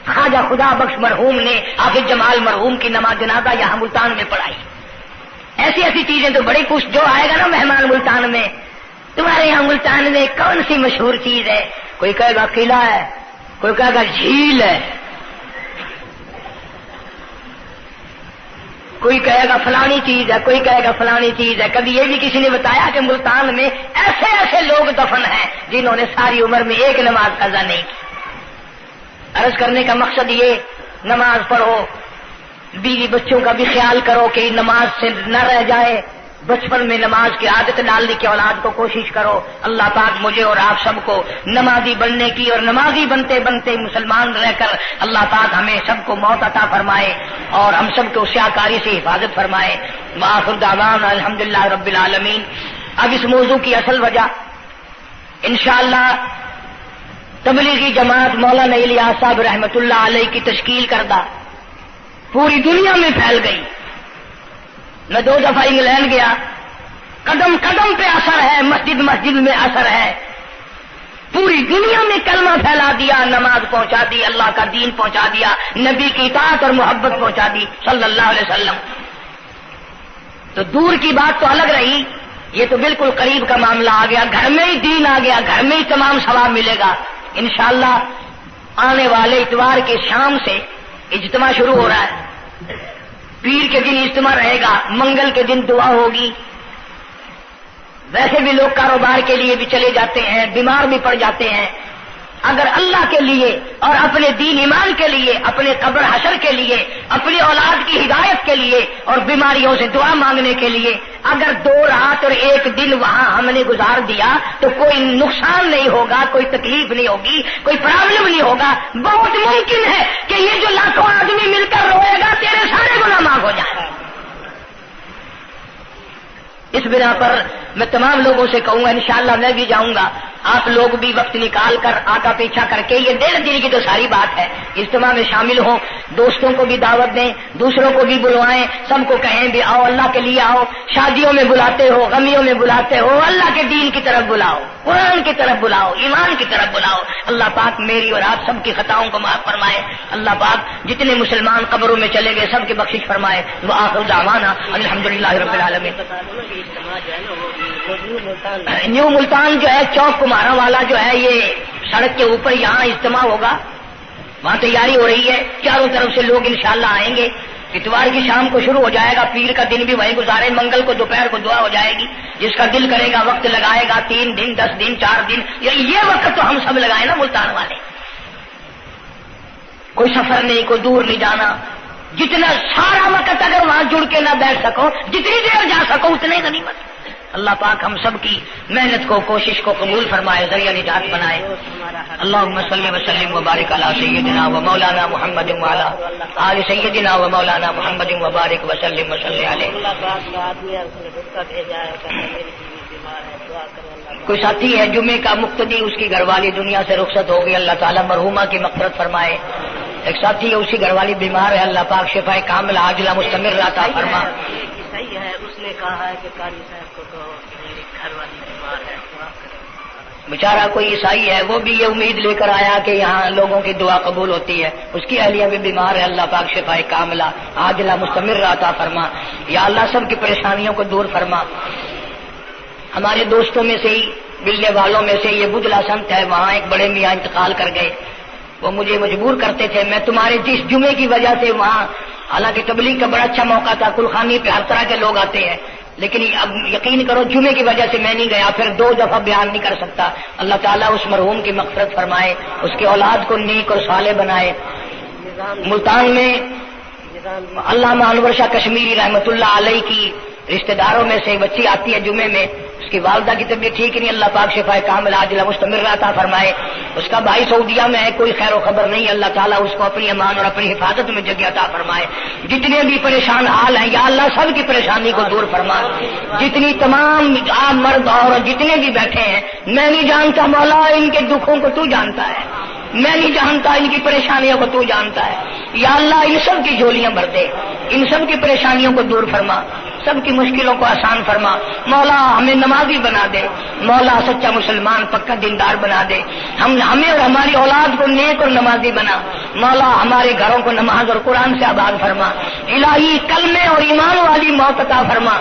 خواجہ خدا بخش مرحوم نے حافظ جمال مرحوم کی نماز جنازہ یہاں ملتان میں پڑھائی۔ ایسی ایسی چیزیں تو بڑی کچھ، جو آئے گا نا مہمان ملتان میں، تمہارے یہاں ملتان میں کون سی مشہور چیز ہے؟ کوئی کہے گا قلعہ ہے، کوئی کہے گا جھیل ہے، کوئی کہے گا فلانی چیز ہے، کوئی کہے گا فلانی چیز ہے۔ کبھی یہ بھی کسی نے بتایا کہ ملتان میں ایسے ایسے لوگ دفن ہیں جنہوں نے ساری عمر میں ایک نماز قضا نہیں کی۔ عرض کرنے کا مقصد یہ، نماز پڑھو، بیوی بچوں کا بھی خیال کرو کہ نماز سے نہ رہ جائے، بچپن میں نماز کی عادت ڈالنے کی اولاد کو کوشش کرو۔ اللہ پاک مجھے اور آپ سب کو نمازی بننے کی اور نمازی بنتے بنتے مسلمان رہ کر اللہ پاک ہمیں سب کو موت عطا فرمائے اور ہم سب کو سیاکاری سے حفاظت فرمائے۔ وآخر دعوانا الحمدللہ رب العالمین۔ اب اس موضوع کی اصل وجہ انشاءاللہ تبلیغی جماعت مولانا الیاس صاحب رحمۃ اللہ علیہ کی تشکیل کردہ پوری دنیا میں پھیل گئی۔ میں 2 دفعہ انگلینڈ گیا، قدم قدم پہ اثر ہے، مسجد مسجد میں اثر ہے، پوری دنیا میں کلمہ پھیلا دیا، نماز پہنچا دی، اللہ کا دین پہنچا دیا، نبی کی اطاعت اور محبت پہنچا دی صلی اللہ علیہ وسلم۔ تو دور کی بات تو الگ رہی، یہ تو بالکل قریب کا معاملہ آ گیا، گھر میں ہی دین آ گیا، گھر میں ہی تمام ثواب ملے گا انشاءاللہ۔ آنے والے اتوار کے شام سے اجتماع شروع ہو رہا ہے، پیر کے دن اجتماع رہے گا، منگل کے دن دعا ہوگی. ویسے بھی لوگ کاروبار کے لیے بھی چلے جاتے ہیں، بیمار بھی پڑ جاتے ہیں. اگر اللہ کے لیے اور اپنے دین ایمان کے لیے، اپنے قبر حشر کے لیے، اپنی اولاد کی ہدایت کے لیے اور بیماریوں سے دعا مانگنے کے لیے اگر 2 رات اور 1 دن وہاں ہم نے گزار دیا تو کوئی نقصان نہیں ہوگا، کوئی تکلیف نہیں ہوگی، کوئی پرابلم نہیں ہوگا. بہت ممکن ہے کہ یہ جو لاکھوں آدمی مل کر روئے گا تیرے سارے گناہ معاف ہو جائیں. اس بنا پر میں تمام لوگوں سے کہوں گا، انشاءاللہ میں بھی جاؤں گا، آپ لوگ بھی وقت نکال کر آقا پیچھا کر کے، یہ 1.5 دن کی تو ساری بات ہے، اجتماع میں شامل ہوں، دوستوں کو بھی دعوت دیں، دوسروں کو بھی بلوائیں، سب کو کہیں بھی آؤ، اللہ کے لیے آؤ. شادیوں میں بلاتے ہو، غمیوں میں بلاتے ہو، اللہ کے دین کی طرف بلاؤ، قرآن کی طرف بلاؤ، ایمان کی طرف بلاؤ. اللہ پاک میری اور آپ سب کی خطاؤں کو معاف فرمائے. اللہ پاک جتنے مسلمان قبروں میں چلے گئے سب کی بخشش فرمائے. وآخر دعوانا الحمدللہ رب العالمین. نیو ملتان جو ہے چوک کمارا والا جو ہے، یہ سڑک کے اوپر یہاں اجتماع ہوگا، وہاں تیاری ہو رہی ہے، چاروں طرف سے لوگ انشاءاللہ آئیں گے. اتوار کی شام کو شروع ہو جائے گا، پیر کا دن بھی وہیں گزارے، منگل کو دوپہر کو دعا ہو جائے گی. جس کا دل کرے گا وقت لگائے گا، 3 دن 10 دن 4 دن، یہ وقت تو ہم سب لگائے نا ملتان والے. کوئی سفر نہیں، کوئی دور نہیں جانا. جتنا سارا وقت اگر وہاں جڑ کے نہ بیٹھ سکو، جتنی دیر جا سکو اتنے غنیمت. اللہ پاک ہم سب کی محنت کو، کوشش کو قبول فرمائے، ذریعہ نجات بنائے. اللہم صلی وسلم وبارک علی سیدنا و مولانا محمد وعلی آل سیدنا و مولانا محمد وبارک وسلم وصلی علیہ. کوئی ساتھی ہے جمعے کا مقتدی، اس کی گھر والی دنیا سے رخصت ہو گئی، اللہ تعالیٰ مرحومہ کی مغفرت فرمائے. ایک ساتھی ہے، اسی گھر والی بیمار ہے، اللہ پاک شفا کاملہ عاجلہ مستمر عطا فرما. صحیح ہے، اس نے کہا ہے کہ قاری صاحب کو تو میری گھر والی بیمار ہے. بیچارہ کوئی عیسائی ہے، وہ بھی یہ امید لے کر آیا کہ یہاں لوگوں کی دعا قبول ہوتی ہے، اس کی اہلیہ بھی بیمار ہے، اللہ پاک شفا کاملہ عاجلہ مستمر عطا فرما. یا اللہ سب کی پریشانیوں کو دور فرما. ہمارے دوستوں میں سے ہی، ملنے والوں میں سے یہ بدلا سنت ہے، وہاں ایک بڑے میاں انتقال کر گئے. وہ مجھے مجبور کرتے تھے، میں تمہارے جس جمعے کی وجہ سے وہاں، حالانکہ تبلیغ کا بڑا اچھا موقع تھا، کلخانی پہ ہر طرح کے لوگ آتے ہیں، لیکن اب یقین کرو جمعے کی وجہ سے میں نہیں گیا، پھر 2 دفعہ بیان نہیں کر سکتا. اللہ تعالیٰ اس مرحوم کی مغفرت فرمائے، اس کے اولاد کو نیک اور صالح بنائے. ملتان میں علامہ انور شاہ کشمیری رحمت اللہ علیہ کی رشتہ داروں میں سے ایک بچی آتی ہے جمعے میں، اس کی والدہ کی طبیعت ٹھیک نہیں، اللہ پاک شفا کاملہ عاجلہ مستمر عطا فرمائے. اس کا بھائی سعودیہ میں ہے، کوئی خیر و خبر نہیں، اللہ تعالیٰ اس کو اپنی امان اور اپنی حفاظت میں جگہ عطا فرمائے. جتنے بھی پریشان حال ہیں یا اللہ سب کی پریشانی کو دور فرما. جتنی تمام عام مرد اور جتنے بھی بیٹھے ہیں، میں نہیں جانتا مولا ان کے دکھوں کو تو جانتا ہے، میں نہیں جانتا ان کی پریشانیوں کو تو جانتا ہے. یا اللہ ان سب کی جھولیاں بھر دے، ان سب کی پریشانیوں کو دور فرما، سب کی مشکلوں کو آسان فرما. مولا ہمیں نمازی بنا دے، مولا سچا مسلمان پکا دیندار بنا دے. ہمیں اور ہماری اولاد کو نیک اور نمازی بنا. مولا ہمارے گھروں کو نماز اور قرآن سے آباد فرما. الہی کلمے اور ایمان والی موت عطا فرما.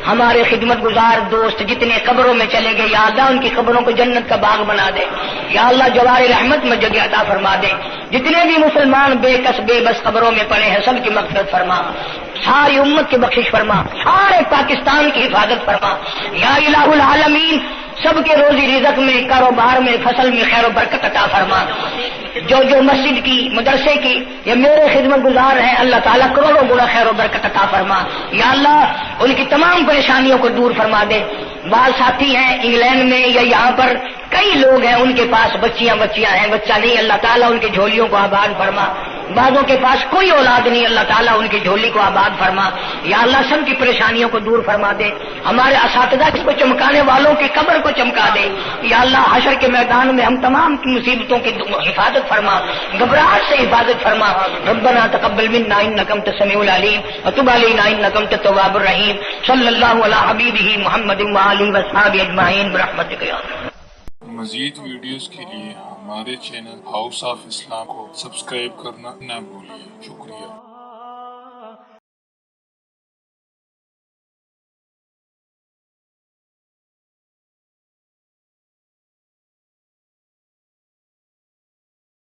ہمارے خدمت گزار دوست جتنے قبروں میں چلے گئے، یا اللہ ان کی قبروں کو جنت کا باغ بنا دے. یا اللہ جوار رحمت میں جگہ عطا فرما دے. جتنے بھی مسلمان بے کس بے بس قبروں میں پڑے ہیں سب کی مغفرت فرما، ساری امت کی بخشش فرما، سارے پاکستان کی حفاظت فرما. یا الہ العالمین سب کے روزی رزق میں، کاروبار میں، فصل میں خیر و برکت عطا فرما. جو مسجد کی، مدرسے کی یا میرے خدمت گزار ہیں، اللہ تعالیٰ کروڑوں گنا خیر و برکت عطا فرما. یا اللہ ان کی تمام پریشانیوں کو دور فرما دے. بعض ساتھی ہیں انگلینڈ میں یا یہاں پر کئی لوگ ہیں، ان کے پاس بچیاں ہیں، بچہ نہیں، اللہ تعالیٰ ان کی جھولیوں کو آباد فرما. بعضوں کے پاس کوئی اولاد نہیں، اللہ تعالیٰ ان کی جھولی کو آباد فرما. یا اللہ سب کی پریشانیوں کو دور فرما دے. ہمارے اساتذہ کو چمکانے والوں کی قبر کو چمکا دے. یا اللہ حشر کے میدان میں ہم تمام کی مصیبتوں کی حفاظت فرما، گھبراہٹ سے حفاظت فرما. ربنا تقبل منا انک انت السمیع العلیم وتب علینا انک انت التواب الرحیم. صلی اللہ علی حبیبہ محمد وآلہ وصحبہ اجمعین برحمتک یا اللہ. مزید ویڈیوز کے لیے ہمارے چینل ہاؤس آف اسلام کو سبسکرائب کرنا نہ بھولیے. شکریہ.